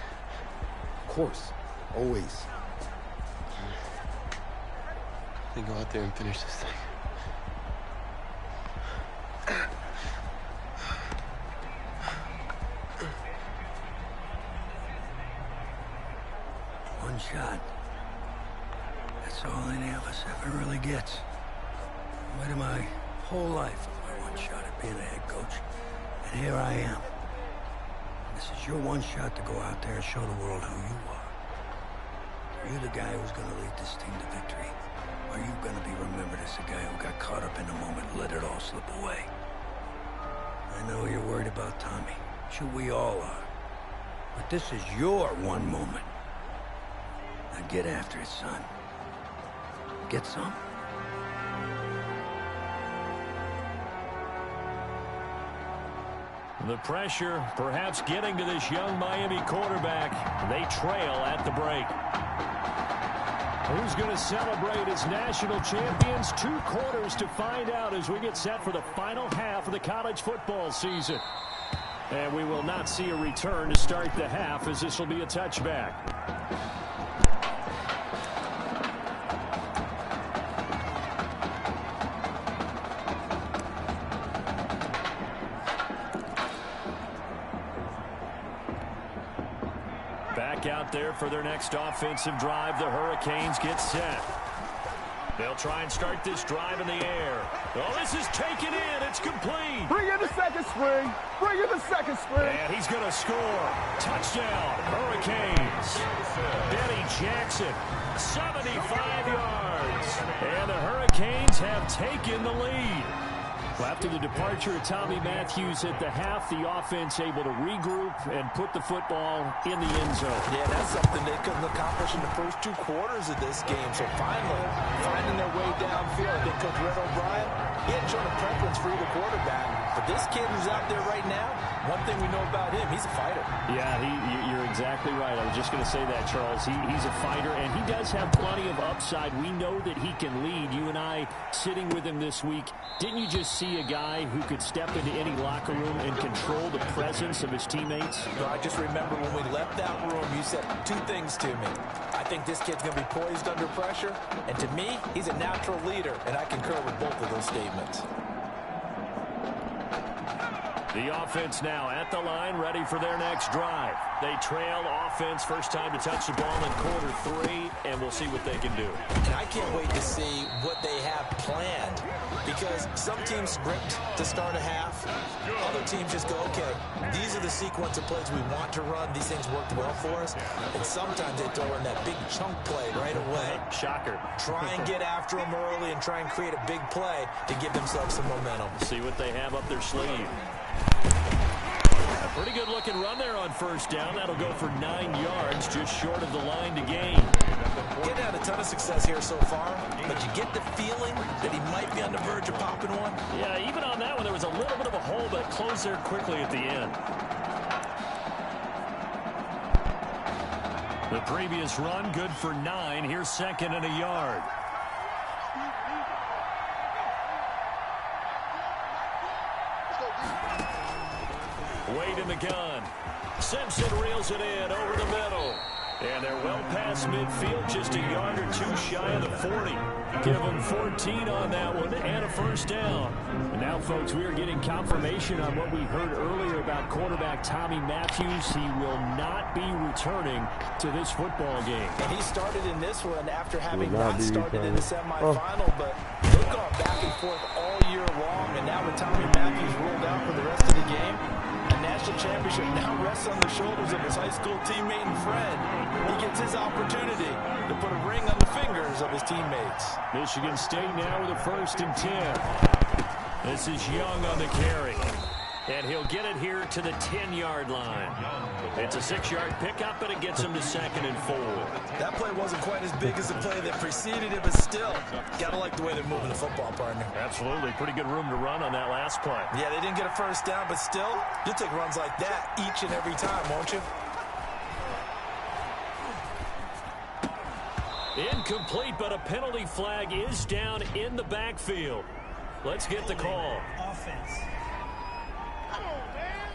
Of course. Always. Then go out there and finish this thing. One shot. That's all any of us ever really gets. I waited my whole life for my one shot at being a head coach. And here I am. This is your one shot to go out there and show the world who you are. Are you the guy who's going to lead this team to victory? Or are you going to be remembered as the guy who got caught up in the moment and let it all slip away? I know you're worried about Tommy. Sure, we all are. But this is your one moment. Now get after it, son. Get some. The pressure perhaps getting to this young Miami quarterback. They trail at the break. Who's going to celebrate as national champions? 2 quarters to find out as we get set for the final half of the college football season. And we will not see a return to start the half, as this will be a touchback. Back out there for their next offensive drive. The Hurricanes get set. They'll try and start this drive in the air. Oh, this is taken in. It's complete. Bring in the second string. Bring in the second string. And he's going to score. Touchdown, Hurricanes. Benny Jackson, 75 yards. And the Hurricanes have taken the lead. Well, after the departure of Tommy Matthews at the half, the offense able to regroup and put the football in the end zone. Yeah, that's something they couldn't accomplish in the first 2 quarters of this game. So finally, finding their way downfield. I think Coach Red O'Brien, he had shown a preference for either quarterback. But this kid who's out there right now, one thing we know about him, he's a fighter. Yeah, you're exactly right. I was just going to say that, Charles. He's a fighter, and he does have plenty of upside. We know that he can lead. You and I sitting with him this week, didn't you just see a guy who could step into any locker room and control the presence of his teammates? No, I just remember when we left that room, you said 2 things to me. I think this kid's going to be poised under pressure, and to me, he's a natural leader, and I concur with both of those statements. The offense now at the line, ready for their next drive. They trail offense, first time to touch the ball in quarter 3, and we'll see what they can do. And I can't wait to see what they have planned, because some teams script to start a half. Other teams just go, okay, these are the sequence of plays we want to run. These things worked well for us. And sometimes they throw in that big chunk play right away. Shocker. Try and get after them early and try and create a big play to give themselves some momentum. See what they have up their sleeve. A pretty good looking run there on first down. That'll go for 9 yards, just short of the line to gain. Didn't have a ton of success here so far, but you get the feeling that he might be on the verge of popping one. Yeah, even on that one, there was a little bit of a hole, but it closed there quickly at the end. The previous run, good for 9. Here's 2nd and a yard. Wade in the gun. Simpson reels it in over the middle. And they're well past midfield, just a yard or 2 shy of the 40. Give them 14 on that one and a first down. And now, folks, we are getting confirmation on what we heard earlier about quarterback Tommy Matthews. He will not be returning to this football game. And he started in this one after having not started in the semifinal, but they've gone back and forth all year long. And now with Tommy Matthews ruled out for the rest of the game, a national championship now rests on the shoulders of his high school teammate and friend. He gets his opportunity to put a ring on the fingers of his teammates. Michigan State now with a 1st and 10. This is Young on the carry. And he'll get it here to the 10-yard line. It's a 6-yard pickup, and it gets him to 2nd and 4. That play wasn't quite as big as the play that preceded it, but still, gotta like the way they're moving the football, partner. Absolutely. Pretty good room to run on that last play. Yeah, they didn't get a first down, but still, you'll take runs like that each and every time, won't you? incomplete, but a penalty flag is down in the backfield. Let's get the call. Offense. Come on, man.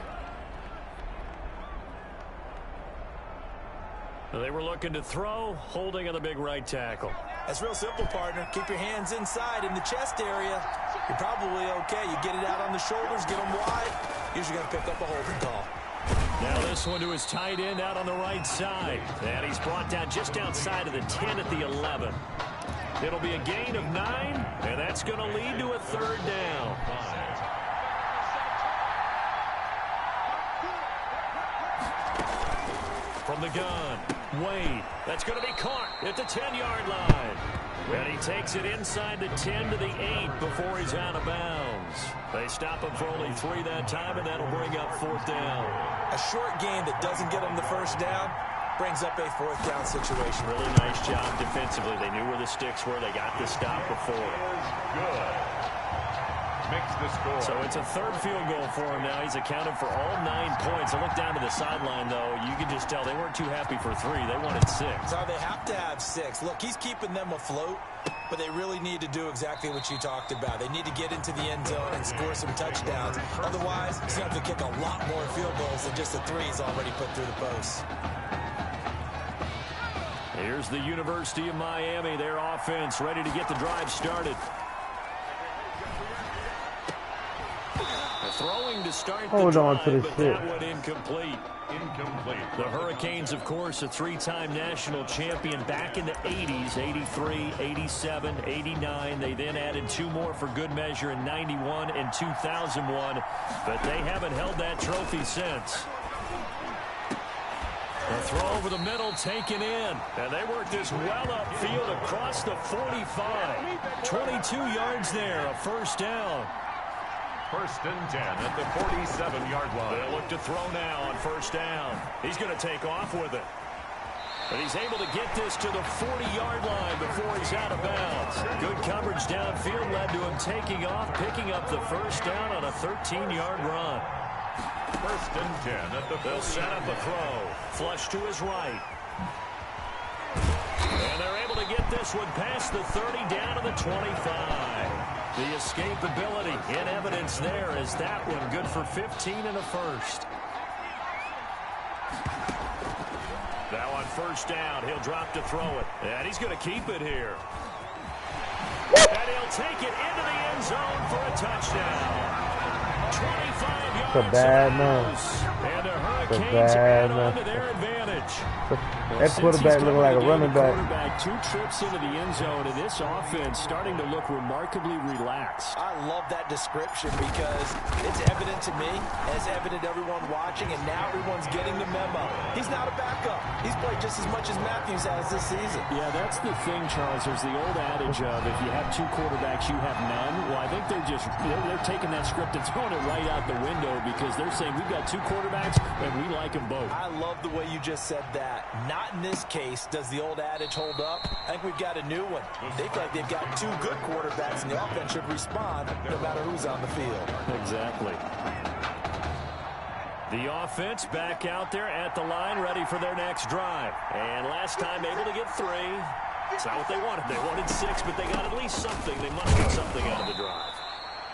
They were looking to throw, holding on the big right tackle. That's real simple, partner. Keep your hands inside in the chest area. You're probably okay. You get it out on the shoulders, get them wide. Usually going to pick up a holding call. Now this one to his tight end out on the right side. And he's brought down just outside of the 10 at the 11. It'll be a gain of 9, and that's going to lead to a third down. From the gun, Wade. That's going to be caught at the 10-yard line. And he takes it inside the 10 to the 8 before he's out of bounds. They stop him for only 3 that time, and that'll bring up 4th down. A short game that doesn't get them the first down brings up a 4th down situation. Really nice job defensively. They knew where the sticks were. They got the stop before. Good. Makes the score. So it's a third field goal for him now. He's accounted for all 9 points. I look down to the sideline, though. You can just tell they weren't too happy for 3. They wanted 6. So they have to have 6. Look, he's keeping them afloat, but they really need to do exactly what you talked about. They need to get into the end zone and score some touchdowns. Otherwise, he's going to have to kick a lot more field goals than just the 3 he's already put through the posts. Here's the University of Miami, their offense ready to get the drive started. Throwing to start the Hold on drive, to the but shit. that one incomplete. The Hurricanes, of course, a 3-time national champion back in the 80s, 83, 87, 89. They then added 2 more for good measure in 91 and 2001, but they haven't held that trophy since. A throw over the middle taken in, and they work this well upfield across the 45. 22 yards there, a first down. 1st and 10 at the 47-yard line. They'll look to throw now on first down. He's going to take off with it. But he's able to get this to the 40-yard line before he's out of bounds. Good coverage downfield led to him taking off, picking up the first down on a 13-yard run. 1st and 10 at the 40. They'll set up a throw. Flush to his right. And they're able to get this one past the 30 down to the 25. The escapability in evidence there as that one good for 15 and a first. Now on first down, he'll drop to throw it. And he's going to keep it here. And he'll take it into the end zone for a touchdown. 25 yards. It's a bad man. And the Hurricanes add on to their advantage. That quarterback looking like a running back. 2 trips into the end zone, and this offense starting to look remarkably relaxed. I love that description because it's evident to me, and it's evident to everyone watching, and now everyone's getting the memo. He's not a backup. He's played just as much as Matthews has this season. Yeah, that's the thing, Charles. There's the old adage of if you have 2 quarterbacks, you have none. Well, I think they're taking that script and throwing it right out the window because they're saying we've got 2 quarterbacks, and we like them both. I love the way you just said that. Not in this case does the old adage hold up. I think we've got a new one. They feel like they've got 2 good quarterbacks, and the offense should respond no matter who's on the field. Exactly. The offense back out there at the line, ready for their next drive. And last time able to get 3. It's not what they wanted. They wanted 6, but they got at least something. They must get something out of the drive.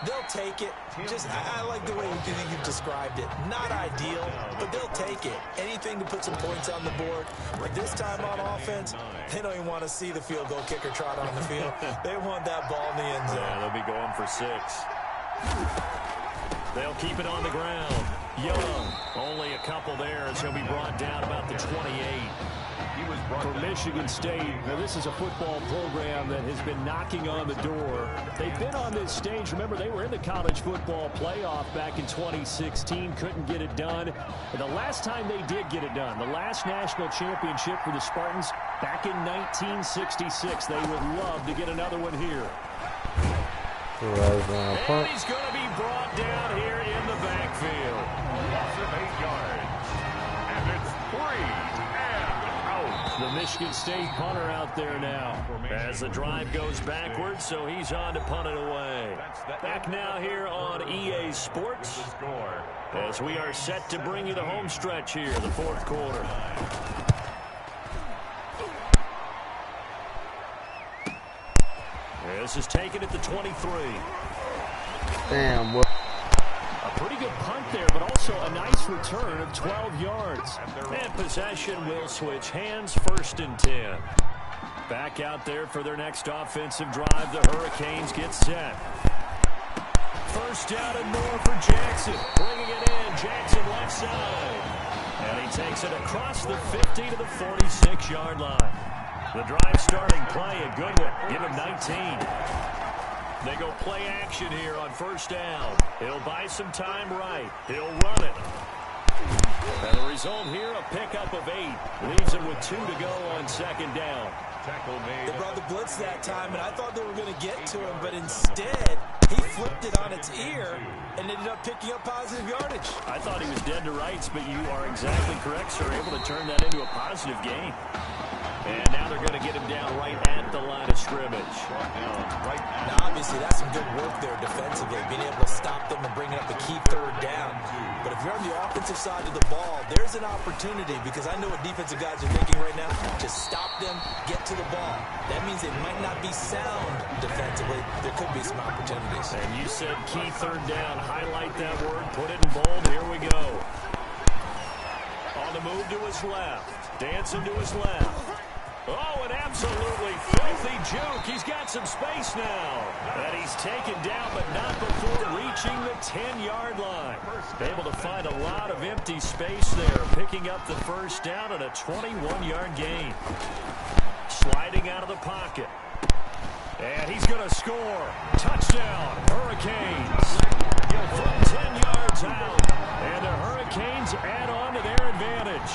They'll take it. I like the way you've described it. Not ideal, but they'll take it. Anything to put some points on the board. But this time on offense, they don't even want to see the field goal kicker trot on the field. They want that ball in the end zone. Yeah, they'll be going for 6. They'll keep it on the ground. Young, only a couple there as he'll be brought down about the 28. For Michigan State, now this is a football program that has been knocking on the door. They've been on this stage. Remember, they were in the college football playoff back in 2016, couldn't get it done. And the last time they did get it done, the last national championship for the Spartans back in 1966. They would love to get another one here. And he's going to be brought down here in the backfield. Loss of 8 yards. And it's 3. The Michigan State punter out there now as the drive goes backwards, so he's on to punt it away. Back now here on EA Sports as we are set to bring you the home stretch here, the 4th quarter. This is taken at the 23. Damn, what? A pretty good punt there, but also a nice return of 12 yards. And possession will switch hands, 1st and 10. Back out there for their next offensive drive. The Hurricanes get set. 1st down and more for Jackson. Bringing it in. Jackson left side. And he takes it across the 50 to the 46-yard line. The drive starting play, a good one. Give him 19. They go play action here on 1st down. He'll buy some time right. He'll run it. And the result here, a pickup of 8. Leaves him with 2 to go on 2nd down. Tackle made. They brought the blitz that time, and I thought they were going to get to him, but instead, he flipped it on its ear and ended up picking up positive yardage. I thought he was dead to rights, but you are exactly correct, sir. Able to turn that into a positive gain. And now they're going to get him down right at the line of scrimmage. Now, obviously, that's some good work there defensively, being able to stop them and bring up a key 3rd down. But if you're on the offensive side of the ball, there's an opportunity, because I know what defensive guys are thinking right now. Just stop them, get to the ball. That means they might not be sound defensively. There could be some opportunities. And you said key 3rd down. Highlight that word. Put it in bold. Here we go. On the move to his left. Dancing to his left. Oh, an absolutely filthy juke. He's got some space now. And he's taken down, but not before reaching the 10-yard line. Able to find a lot of empty space there, picking up the 1st down and a 21-yard gain. Sliding out of the pocket. And he's going to score. Touchdown, Hurricanes. From 10 yards out. And the Hurricanes add on to their advantage.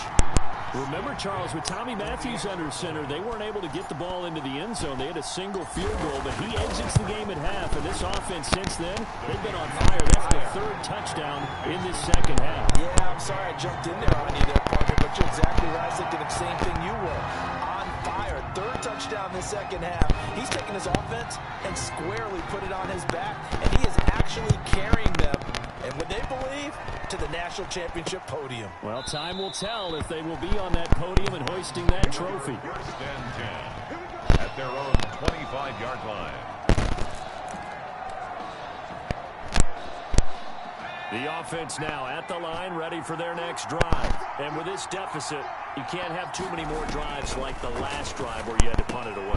Remember, Charles, with Tommy Matthews under center, they weren't able to get the ball into the end zone. They had a single field goal, but he exits the game at half. And this offense since then, they've been on fire. That's the 3rd touchdown in this 2nd half. Yeah, I'm sorry I jumped in there on you there, partner, but you're exactly right. I was thinking the same thing you were. On fire. 3rd touchdown in the 2nd half. He's taken his offense and squarely put it on his back, and he is actually carrying them, and would they believe, to the national championship podium. Well, time will tell if they will be on that podium and hoisting that trophy. 1st and 10 at their own 25-yard line. The offense now at the line, ready for their next drive. And with this deficit, you can't have too many more drives like the last drive where you had to punt it away.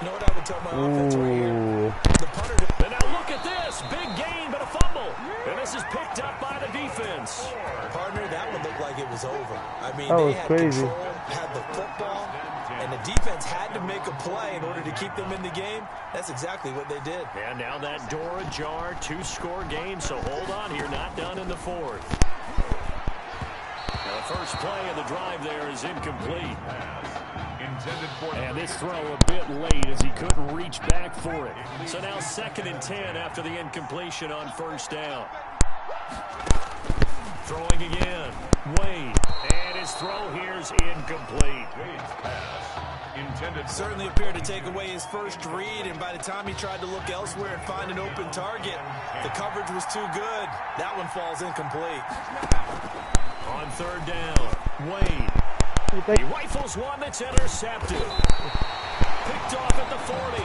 You know what I would tell my offense right here? The punter. And now look at this. Big gain, but a fumble. And this is picked up by the defense. Partner, that would look like it was over. I mean, that they had crazy. Control, had the football, and the defense had to make a play in order to keep them in the game. That's exactly what they did. And now that door ajar, 2-score game, so hold on here, not done in the 4th. Now the first play of the drive there is incomplete. And this throw a bit late as he couldn't reach back for it. So now 2nd and 10 after the incompletion on 1st down. Throwing again. Wade. And his throw here's incomplete. Wade's pass intended. Certainly appeared to take away his first read, and by the time he tried to look elsewhere and find an open target, the coverage was too good. That one falls incomplete. On 3rd down, Wade. He rifles one that's intercepted. Picked off at the 40.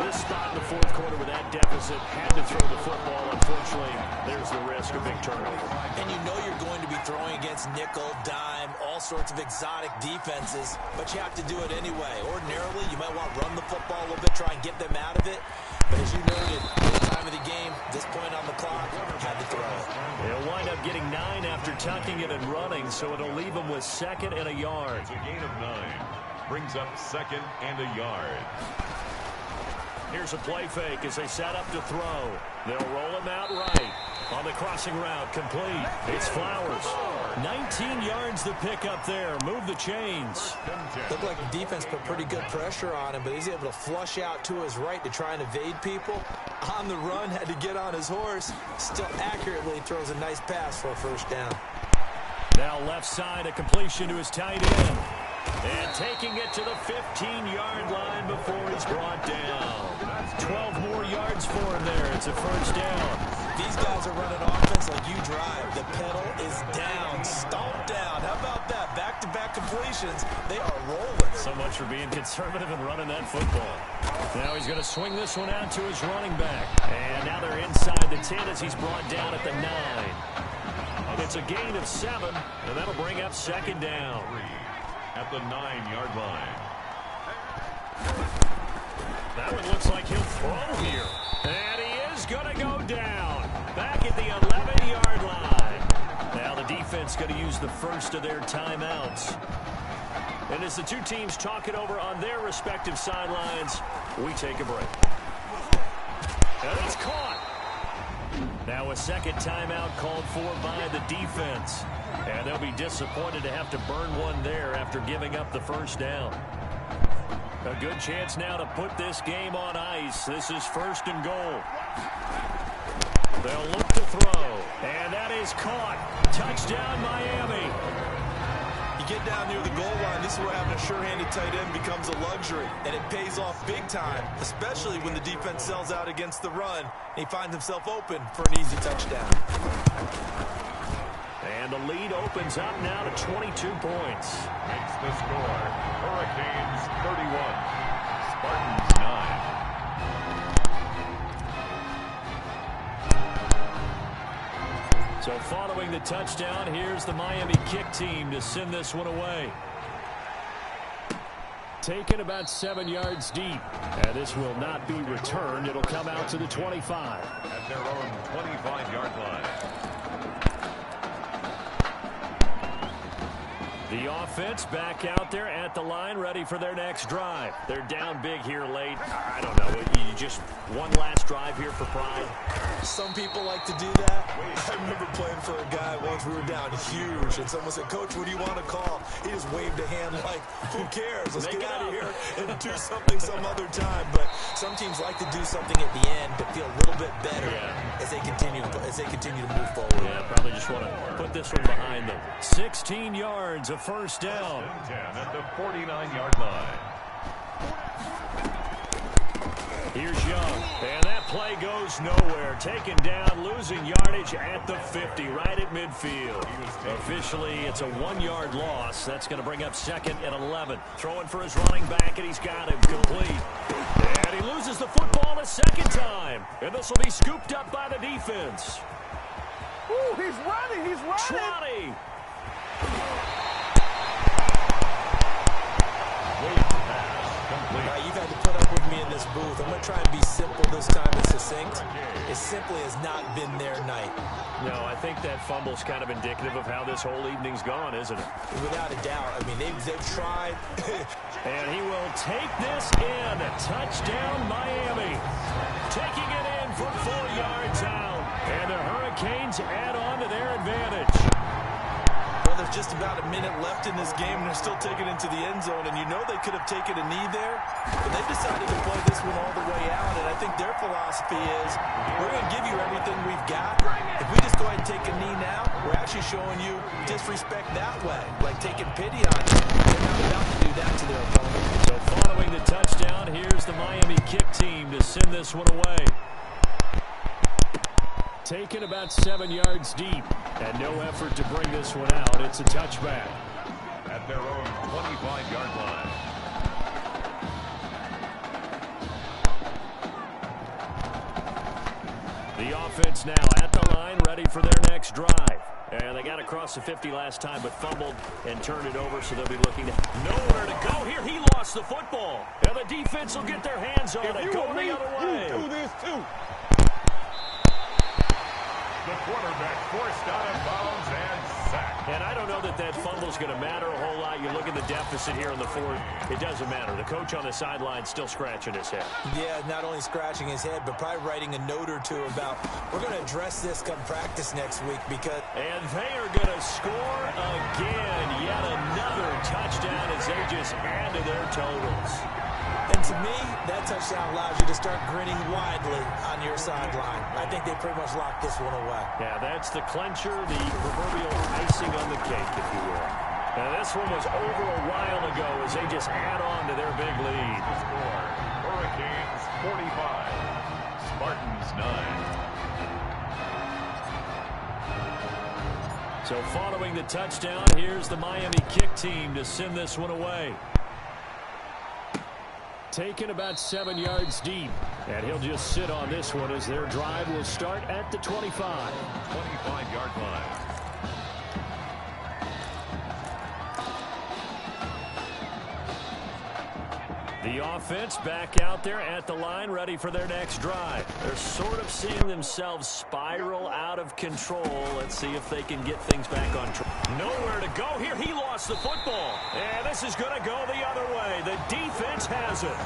This spot in the 4th quarter with that deficit, had to throw the football. Unfortunately, there's the risk of big turnover. And you know you're going to be throwing against nickel, dime, all sorts of exotic defenses, but you have to do it anyway. Ordinarily, you might want to run the football a little bit, try and get them out of it. But as you noted, this time of the game, this point on the clock, had to throw it. They'll wind up getting 9 after tucking it and running, so it'll leave them with 2nd and a yard. It's a gain of 9. Brings up 2nd and a yard. Here's a play fake as they set up to throw. They'll roll him out right. On the crossing route, complete. It's Flowers. 19 yards to pick up there. Move the chains. Looked like the defense put pretty good pressure on him, but he's able to flush out to his right to try and evade people. On the run, had to get on his horse. Still accurately throws a nice pass for a 1st down. Now left side, a completion to his tight end. And taking it to the 15-yard line before he's brought down. 12 more yards for him there. It's a 1st down. these guys are running offense like you drive. The pedal is down, stomped down. How about that? Back-to-back completions. They are rolling. So much for being conservative and running that football. Now he's going to swing this one out to his running back. And now they're inside the 10 as he's brought down at the 9. It's a gain of 7, and that'll bring up second down. At the 9-yard line. That one looks like he'll throw here. And he is going to go down. Back at the 11-yard line. Now the defense going to use the first of their timeouts. And as the two teams talk it over on their respective sidelines, we take a break. And it's caught. Now a second timeout called for by the defense. And they'll be disappointed to have to burn one there after giving up the first down. A good chance now to put this game on ice. This is first and goal. They'll look to throw. And that is caught. Touchdown, Miami. You get down near the goal line, this is where having a sure-handed tight end becomes a luxury. And it pays off big time, especially when the defense sells out against the run. And he finds himself open for an easy touchdown. And the lead opens up now to 22 points. Makes the score. Hurricanes 31. Spartans 9. So following the touchdown, here's the Miami kick team to send this one away. Taken about 7 yards deep. And this will not be returned. It'll come out to the 25. At their own 25-yard line. The offense back out there at the line, ready for their next drive. They're down big here late. I don't know. You just one last drive here for pride. Some people like to do that. I remember playing for a guy once. We were down huge, and someone said, "Coach, what do you want to call?" He just waved a hand like, "Who cares? Let's get out of here and do something some other time." But some teams like to do something at the end to feel a little bit better as they continue to move forward. Yeah, probably just want to put this one behind them. 16 yards of first down. 10 at the 49-yard line. Here's Young, and that play goes nowhere. Taken down, losing yardage at the 50, right at midfield. Officially, it's a 1-yard loss. That's going to bring up second and 11. Throwing for his running back, and he's got him complete. And he loses the football a second time. And this will be scooped up by the defense. Ooh, he's running, he's Trotty. running. You've had to put up with me in this booth. I'm going to try and be simple this time and succinct. It simply has not been their night. No, I think that fumble's kind of indicative of how this whole evening's gone, isn't it? Without a doubt. I mean, they've tried. And he will take this in. Touchdown, Miami. Taking it in from 4 yards out. And the Hurricanes add on to their advantage. Well, there's just about a minute left in this game, and they're still taking it to the end zone. And you know they could have taken a knee there, but they decided to play this one all the way out. And I think their philosophy is, we're going to give you everything we've got. If we just go ahead and take a knee now, we're actually showing you disrespect that way, like taking pity on you. They're not about to do that to their opponent. So following the touchdown, here's the Miami kick team to send this one away. Taken about 7 yards deep, and no effort to bring this one out. It's a touchback. At their own 25-yard line. The offense now at the line, ready for their next drive. And they got across the 50 last time, but fumbled and turned it over, so they'll be looking to nowhere to go here. He lost the football. And the defense will get their hands on it. Going the other way. You do this too. The quarterback forced out of bounds and sacked. And I don't know that that fumble's going to matter a whole lot. You look at the deficit here in the fourth, it doesn't matter. The coach on the sideline still scratching his head. Yeah, not only scratching his head, but probably writing a note or two about, we're going to address this come practice next week because... And they are going to score again. Yet another touchdown as they just add to their totals. And to me, that touchdown allows you to start grinning widely on your sideline. I think they pretty much locked this one away. Yeah, that's the clincher, the proverbial icing on the cake, if you will. Now, this one was over a while ago as they just add on to their big lead. The score, Hurricanes 45, Spartans 9. So following the touchdown, here's the Miami kick team to send this one away. Taken about 7 yards deep. And he'll just sit on this one as their drive will start at the 25. 25-yard line. The offense back out there at the line, ready for their next drive. They're sort of seeing themselves spiral out of control. Let's see if they can get things back on track. Nowhere to go here. He lost the football. And this is going to go the other way. The defense has it.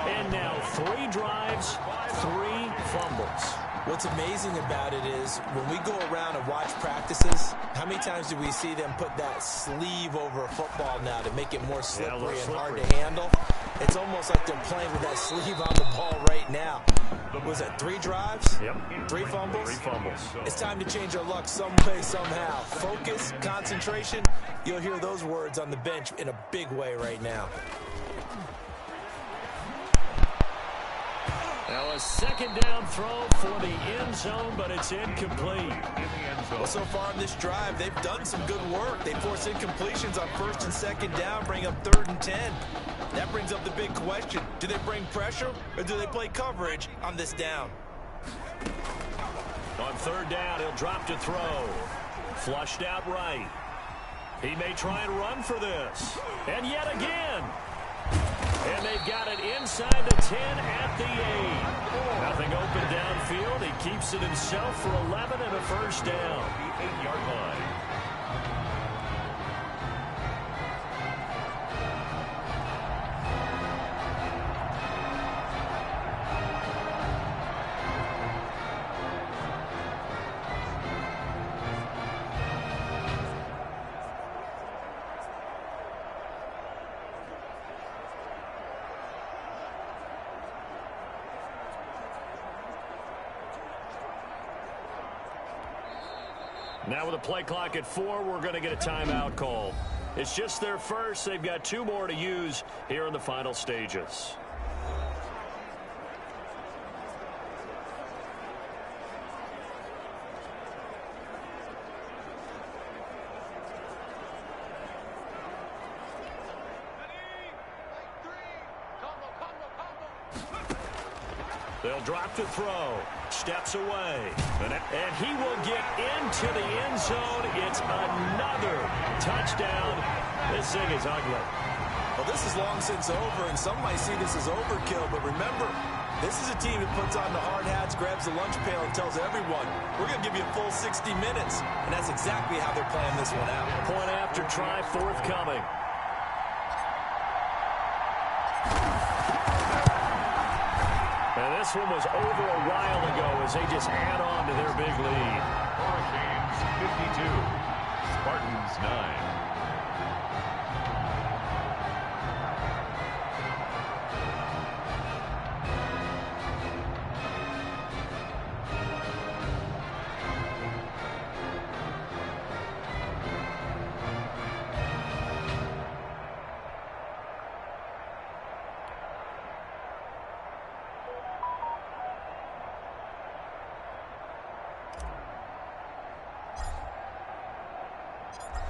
And now 3 drives, 3 fumbles. What's amazing about it is when we go around and watch practices, how many times do we see them put that sleeve over a football now to make it more slippery and hard to handle? It's almost like they're playing with that sleeve on the ball right now. Was it 3 drives? Yep. 3 fumbles? 3 fumbles. It's time to change our luck some way, somehow. Focus, concentration, you'll hear those words on the bench in a big way right now. Now a second down throw for the end zone, but it's incomplete. Well, so far in this drive, they've done some good work. They force incompletions on 1st and 2nd down, bring up 3rd and 10. That brings up the big question. Do they bring pressure or do they play coverage on this down? On 3rd down, he'll drop to throw. Flushed out right. He may try and run for this. And yet again. And they've got it inside the 10 at the 8. Nothing open downfield. He keeps it himself for 11 and a first down. The 8-yard line. Now with a play clock at 4, we're going to get a timeout call. It's just their first. They've got 2 more to use here in the final stages. They'll drop to throw. Steps away. And he will get into the end zone. It's another touchdown. This thing is ugly. Well, this is long since over, and some might see this as overkill. But remember, this is a team that puts on the hard hats, grabs the lunch pail, and tells everyone, we're going to give you a full 60 minutes. And that's exactly how they're playing this one out. Point after try forthcoming. And this one was over a while ago as they just add on to their big lead. Hurricanes 52, Spartans 9.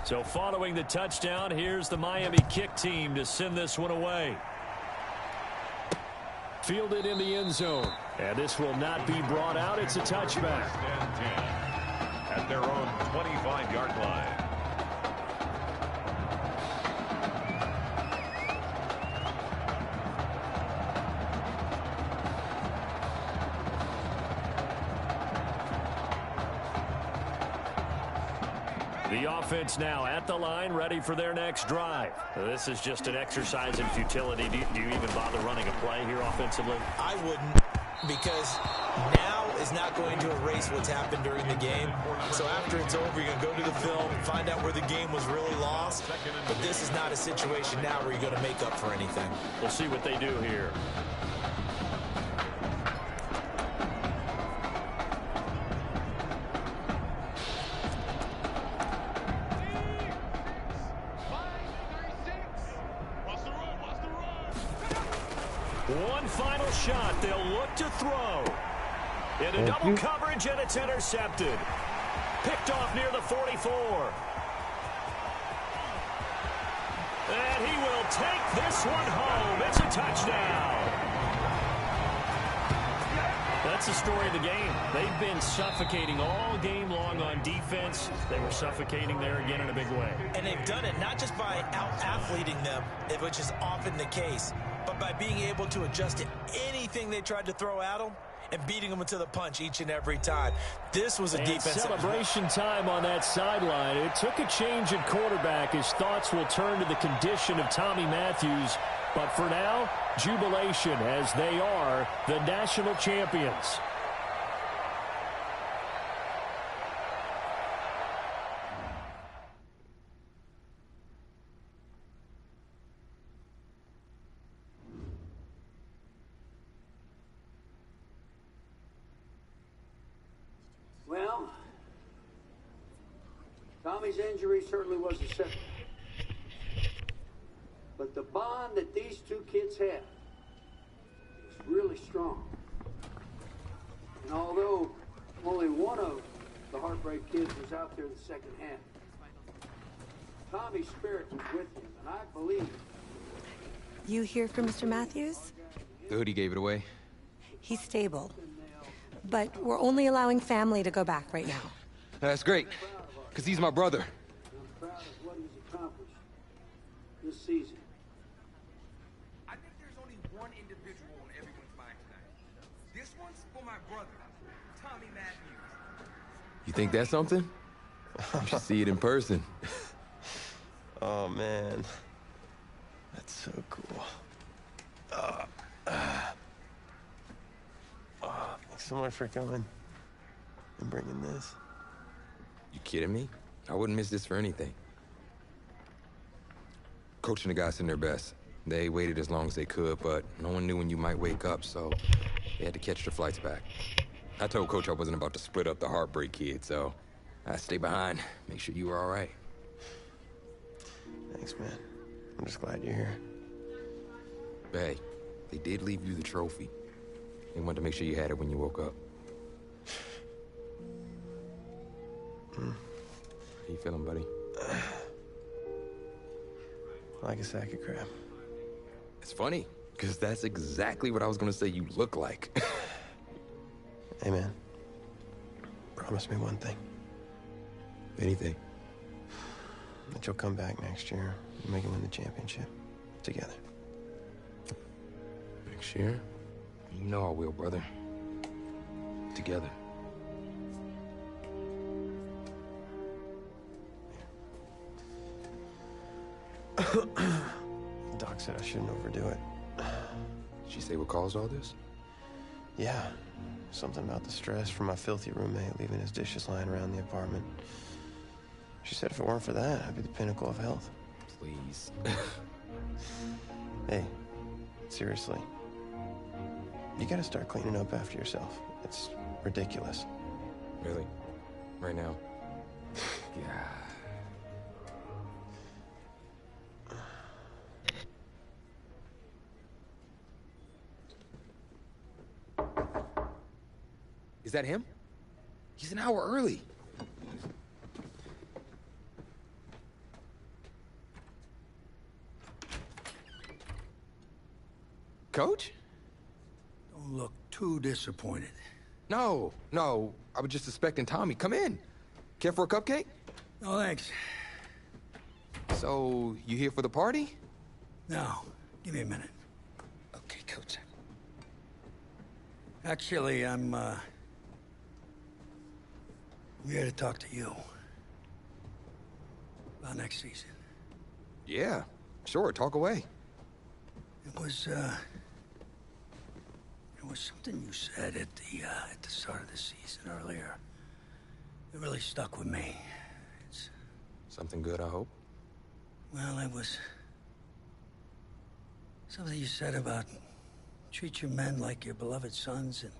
So following the touchdown, here's the Miami kick team to send this one away. Fielded in the end zone. And this will not be brought out. It's a touchback. At their own 25-yard line. The offense now at the line, ready for their next drive. This is just an exercise in futility. Do you even bother running a play here offensively? I wouldn't, because now is not going to erase what's happened during the game. So after it's over, you're going to go to the film, find out where the game was really lost. But this is not a situation now where you're going to make up for anything. We'll see what they do here. One final shot. They'll look to throw. Into double coverage, and it's intercepted. Picked off near the 44. And he will take this one home. It's a touchdown. That's the story of the game. They've been suffocating all game long on defense. They were suffocating there again in a big way. And they've done it not just by out-athleting them, which is often the case, but by being able to adjust to anything they tried to throw at them and beating them to the punch each and every time. This was a defense. Celebration time on that sideline. It took a change at quarterback. His thoughts will turn to the condition of Tommy Matthews. But for now, jubilation as they are the national champions. Well, Tommy's injury certainly was a setback. But the bond that these two kids have is really strong. And although only one of the Heartbreak Kids was out there in the second half, Tommy's spirit was with him, and I believe. You here for Mr. Matthews? The hoodie gave it away. He's stable. But we're only allowing family to go back right now. That's great, because he's my brother. I'm proud of what he's accomplished this season. I think there's only one individual on everyone's mind tonight. This one's for my brother, Tommy Matthews. You think that's something? You should see it in person. Oh, man. That's so cool. Thanks so much for coming and bringing this. You kidding me? I wouldn't miss this for anything. Coach and the guys did their best. They waited as long as they could, but no one knew when you might wake up, so they had to catch their flights back. I told Coach I wasn't about to split up the Heartbreak Kid, so I stayed behind, make sure you were all right. Thanks, man. I'm just glad you're here. But hey, they did leave you the trophy. They wanted to make sure you had it when you woke up. How you feeling, buddy? Like a sack of crap. It's funny, because that's exactly what I was going to say you look like. Hey, man. Promise me one thing. Anything. That you'll come back next year and make it win the championship. Together. Next year? You know I will, brother. Together. Doc said I shouldn't overdo it. Did she say what caused all this? Yeah. Something about the stress from my filthy roommate leaving his dishes lying around the apartment. She said if it weren't for that, I'd be the pinnacle of health. Please. Hey, seriously. You gotta start cleaning up after yourself. It's ridiculous. Really? Right now? Yeah. Is that him? He's an hour early. Coach? Don't look too disappointed. No, I was just expecting Tommy. Come in. Care for a cupcake? No, thanks. So, you here for the party? No, give me a minute. Okay, Coach. Actually, I'm here to talk to you about next season. Yeah, sure, talk away. It was something you said at the start of the season earlier. It really stuck with me. It's something good, I hope. Well, it was something you said about treat your men like your beloved sons, and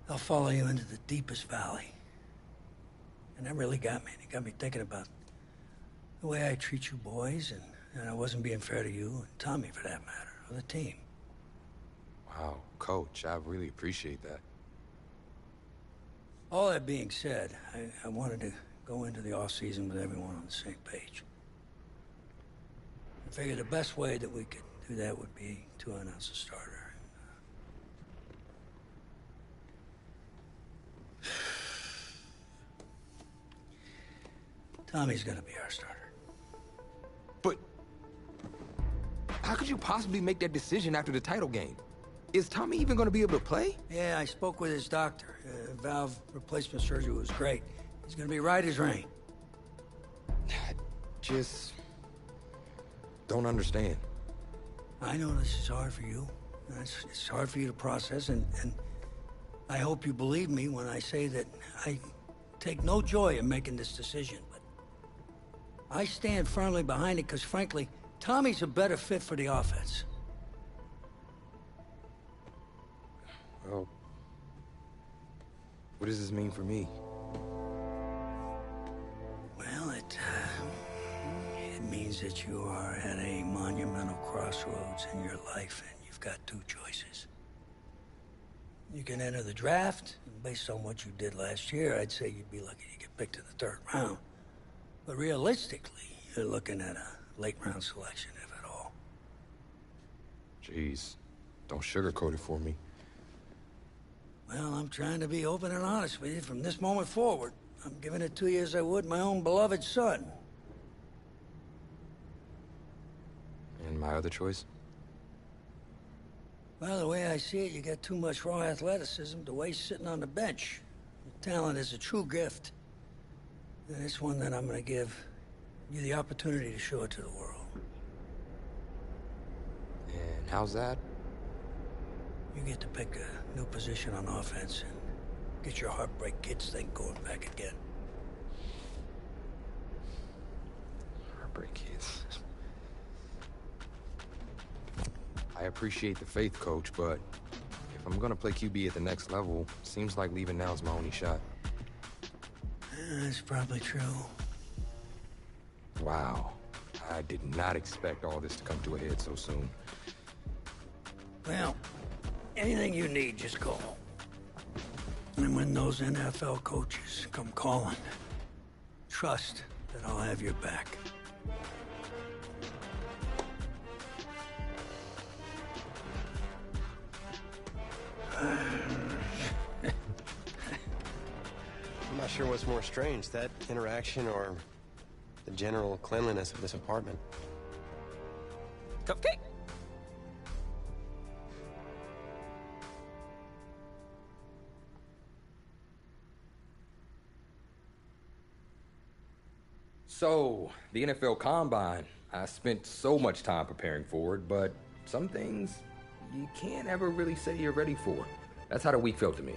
they'll follow you into the deepest valley. And that really got me. It got me thinking about the way I treat you boys, and I wasn't being fair to you, and Tommy for that matter, or the team. Wow, Coach, I really appreciate that. All that being said, I wanted to go into the off-season with everyone on the same page. I figured the best way that we could do that would be to announce a starter. Tommy's gonna be our starter. But how could you possibly make that decision after the title game? Is Tommy even going to be able to play? Yeah, I spoke with his doctor. Valve replacement surgery was great. He's gonna be right as rain. Just don't understand. I know this is hard for you. It's hard for you to process, and I hope you believe me when I say that I take no joy in making this decision, but I stand firmly behind it because, frankly, Tommy's a better fit for the offense. Well, what does this mean for me? Well, it means that you are at a monumental crossroads in your life, and you've got two choices. You can enter the draft, and based on what you did last year, I'd say you'd be lucky to get picked in the 3rd round. But realistically, you're looking at a late-round selection, if at all. Jeez, don't sugarcoat it for me. Well, I'm trying to be open and honest with you from this moment forward. I'm giving it to you as I would my own beloved son. And my other choice? Well, the way I see it, you got too much raw athleticism to waste sitting on the bench. Your talent is a true gift. And it's one that I'm going to give you the opportunity to show it to the world. And how's that? You get to pick a new position on offense and get your Heartbreak Kids thing going back again. Heartbreak Kids. I appreciate the faith, Coach, but if I'm gonna play QB at the next level, seems like leaving now is my only shot. That's probably true. Wow. I did not expect all this to come to a head so soon. Well, anything you need, just call. And when those NFL coaches come calling, trust that I'll have your back. I'm not sure what's more strange, that interaction or the general cleanliness of this apartment. Cupcake? So, the NFL Combine. I spent so much time preparing for it, but some things you can't ever really say you're ready for. That's how the week felt to me.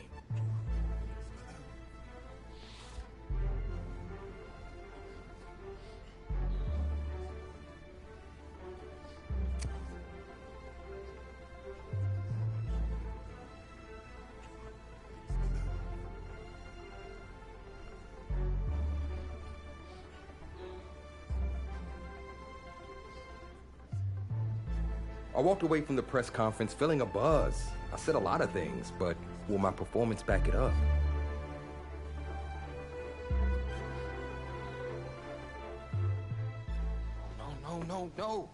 I walked away from the press conference feeling a buzz. I said a lot of things, but will my performance back it up? No.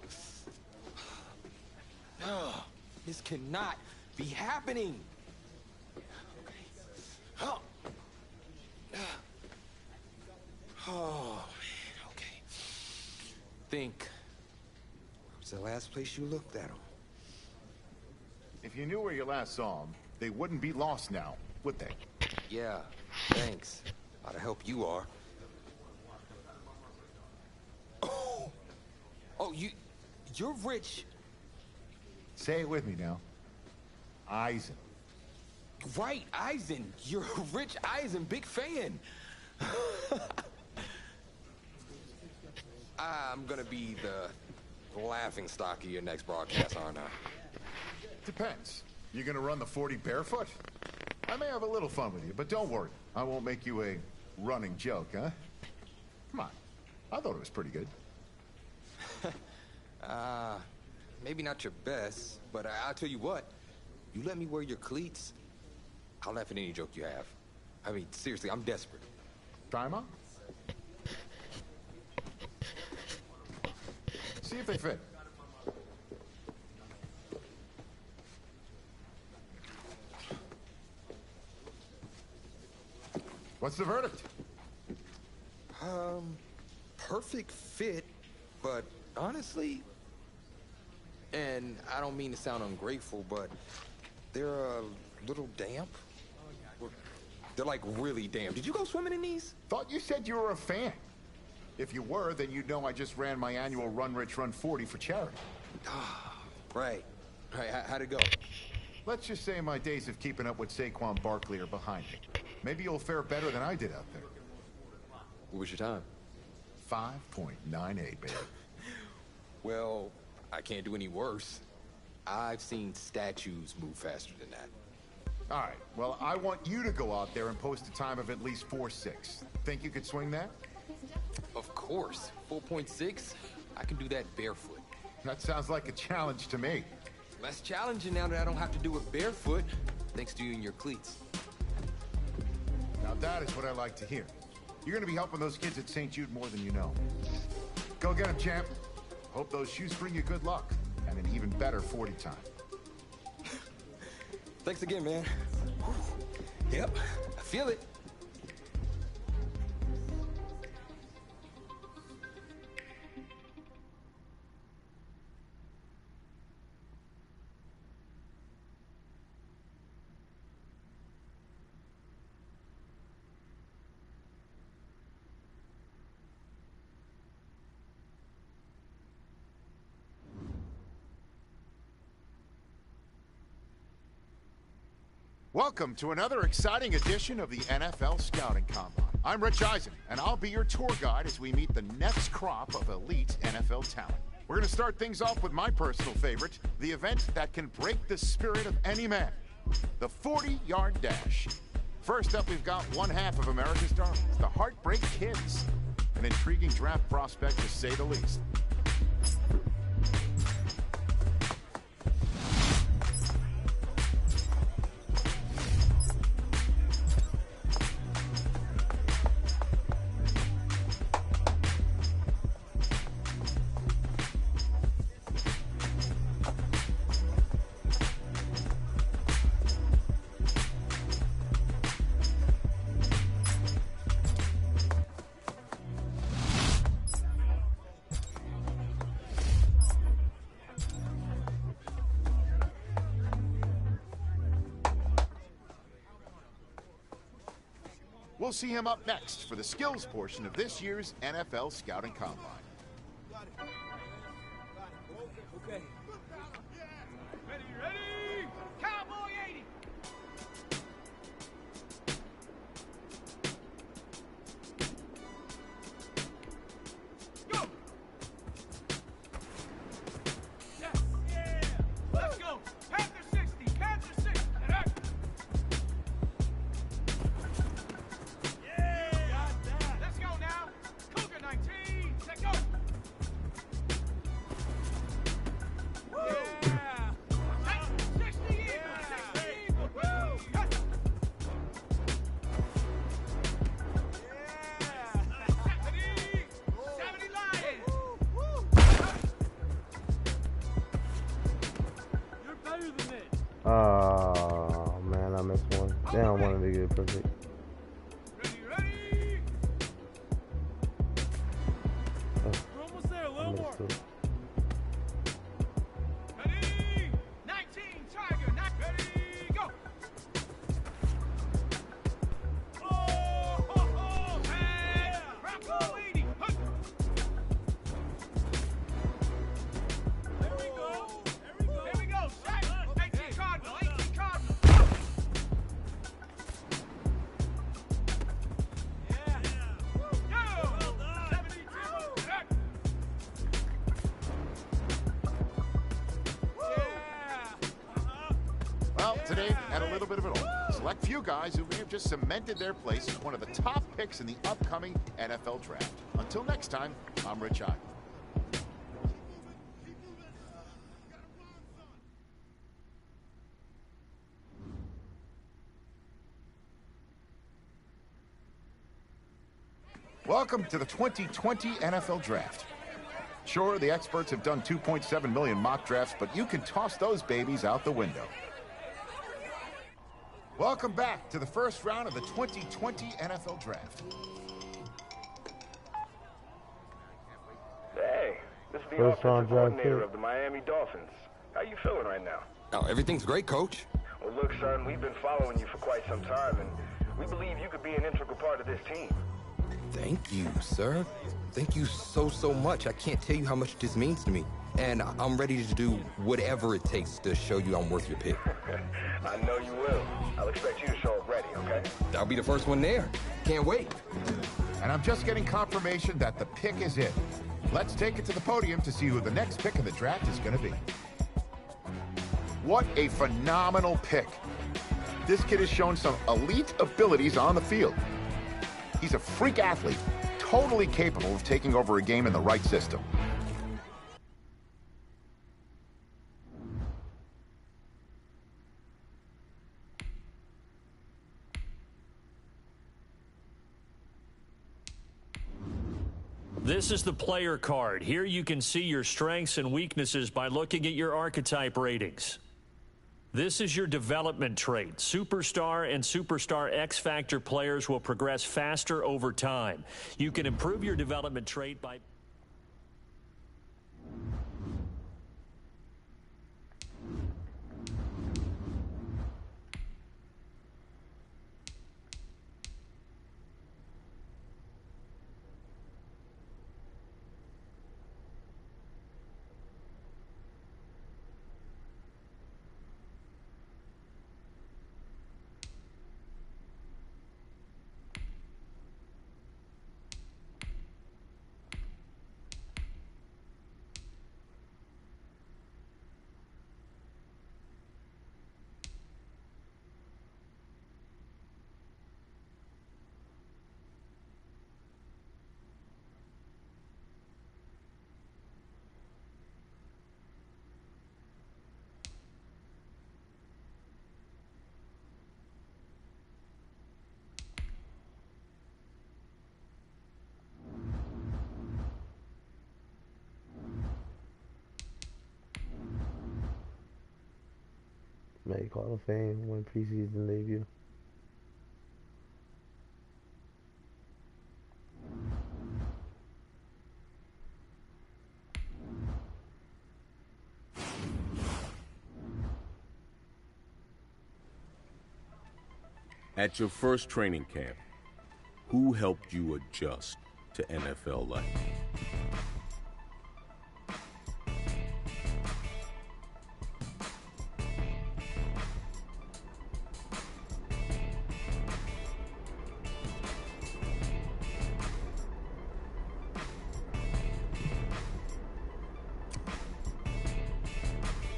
This cannot be happening. Okay. Oh, man, okay. Think. Where's the last place you looked at him? If you knew where you last saw him, they wouldn't be lost now, would they? Yeah, thanks. A lot of help you are. Oh, you're rich. Say it with me now. Eisen. Right, Eisen. You're Rich Eisen, big fan. I'm gonna be the laughing stock of your next broadcast, aren't I? Depends. You gonna run the 40 barefoot? I may have a little fun with you, but don't worry. I won't make you a running joke, huh? Come on. I thought it was pretty good. Maybe not your best, but I'll tell you what. You let me wear your cleats, I'll laugh at any joke you have. I mean, seriously, I'm desperate. Try 'em on. See if they fit. What's the verdict? Perfect fit, but honestly, and I don't mean to sound ungrateful, but they're a little damp. They're like really damp. Did you go swimming in these? Thought you said you were a fan. If you were, then you'd know I just ran my annual Run Rich Run 40 for charity. Right. How'd it go? Let's just say my days of keeping up with Saquon Barkley are behind me. Maybe you'll fare better than I did out there. What was your time? 5.98, baby. Well, I can't do any worse. I've seen statues move faster than that. All right, well, I want you to go out there and post a time of at least 4.6. Think you could swing that? Of course. 4.6? I can do that barefoot. That sounds like a challenge to me. Less challenging now that I don't have to do it barefoot, thanks to you and your cleats. Now that is what I like to hear. You're going to be helping those kids at St. Jude more than you know. Go get them, champ. Hope those shoes bring you good luck and an even better 40 time. Thanks again, man. Yep, I feel it. Welcome to another exciting edition of the NFL Scouting Combine. I'm Rich Eisen, and I'll be your tour guide as we meet the next crop of elite NFL talent. We're going to start things off with my personal favorite, the event that can break the spirit of any man, the 40-yard dash. First up, we've got one half of America's darlings, the Heartbreak Kids. An intriguing draft prospect, to say the least. We'll see him up next for the skills portion of this year's NFL Scouting Combine. Okay. Ready? Cowboy 80. Go. Yeah. Let's go. Panther 60. Panther 60. Let's go now. Cougar 19. Let's go. Yeah. 60 Eagles. 60 Eagles. Woo. Yeah. 70 Lions. You're better than this. Oh man, I missed one. Damn, I wanted to get it perfect. We're almost there. A little more. It. Ready? 19 Tiger. Not ready. Go. Oh, man. Bronco 80. Hunt. There we go. There we go. Set. 18 Cardinal. 18 Cardinal. Yeah. Go. 72. Well, today had a little bit of it all. Select few guys who may have just cemented their place as one of the top picks in the upcoming NFL draft. Until next time, I'm Rich Eisen. Welcome to the 2020 NFL Draft. Sure, the experts have done 2.7 million mock drafts, but you can toss those babies out the window. Welcome back to the first round of the 2020 NFL Draft. Hey, this is the First round offensive draft coordinator pick. of the Miami Dolphins. How you feeling right now? Oh, everything's great, Coach. Well, look, son, we've been following you for quite some time, and we believe you could be an integral part of this team. Thank you, sir. Thank you so much. I can't tell you how much this means to me. And I'm ready to do whatever it takes to show you I'm worth your pick. I know you will. I'll expect you to show up ready, okay? I'll be the first one there. Can't wait. And I'm just getting confirmation that the pick is in. Let's take it to the podium to see who the next pick in the draft is going to be. What a phenomenal pick. This kid has shown some elite abilities on the field. He's a freak athlete, totally capable of taking over a game in the right system. This is the player card. Here you can see your strengths and weaknesses by looking at your archetype ratings. This is your development trait. Superstar and Superstar X Factor players will progress faster over time. You can improve your development trait by... Make Hall of Fame, win preseason debut. At your first training camp, who helped you adjust to NFL life?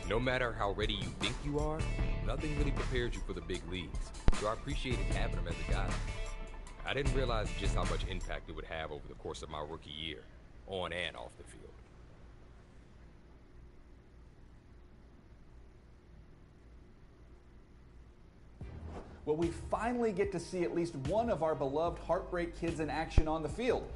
No matter how ready you think you are, nothing really prepares you for the big leagues. So I appreciated having him as a guy. I didn't realize just how much impact it would have over the course of my rookie year, on and off the field. Well, we finally get to see at least one of our beloved Heartbreak Kids in action on the field.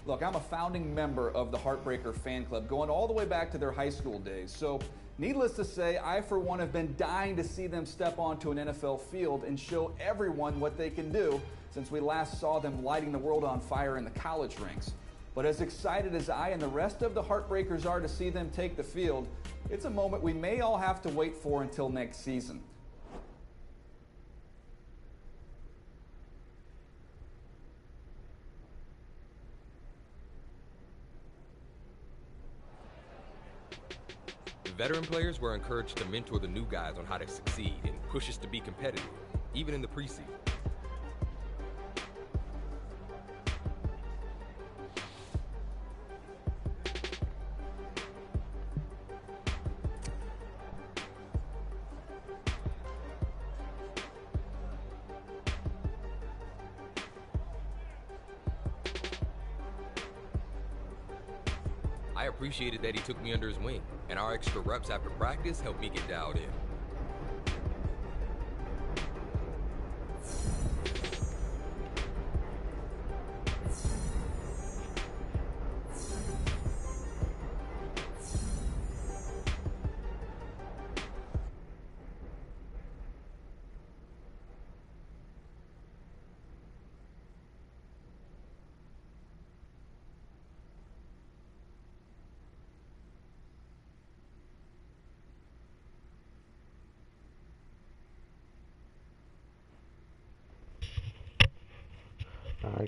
Look, I'm a founding member of the Heartbreaker fan club, going all the way back to their high school days. So, needless to say, I for one have been dying to see them step onto an NFL field and show everyone what they can do since we last saw them lighting the world on fire in the college ranks. But as excited as I and the rest of the Heartbreakers are to see them take the field, it's a moment we may all have to wait for until next season. Veteran players were encouraged to mentor the new guys on how to succeed and push us to be competitive, even in the preseason. I appreciated that he took me under his wing, and our extra reps after practice helped me get dialed in.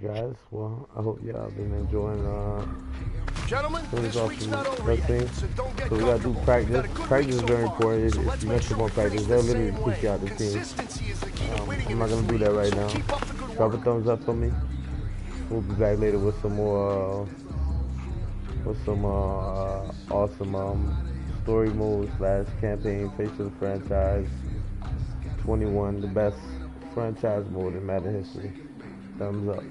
Alright guys, well, I hope y'all been enjoying Gentlemen, this week's not over yet, so don't get so we gotta do practice. Practice is very important. If let's you make mess sure up on we practice, finish they'll the literally same kick you way. out the team. Consistency is the key to winning I'm in not this gonna do league, that right so now. keep up the good Drop a work. thumbs up for me. We'll be back later with some more awesome story mode / campaign face of the franchise 21, the best franchise mode in Madden history. Thumbs up.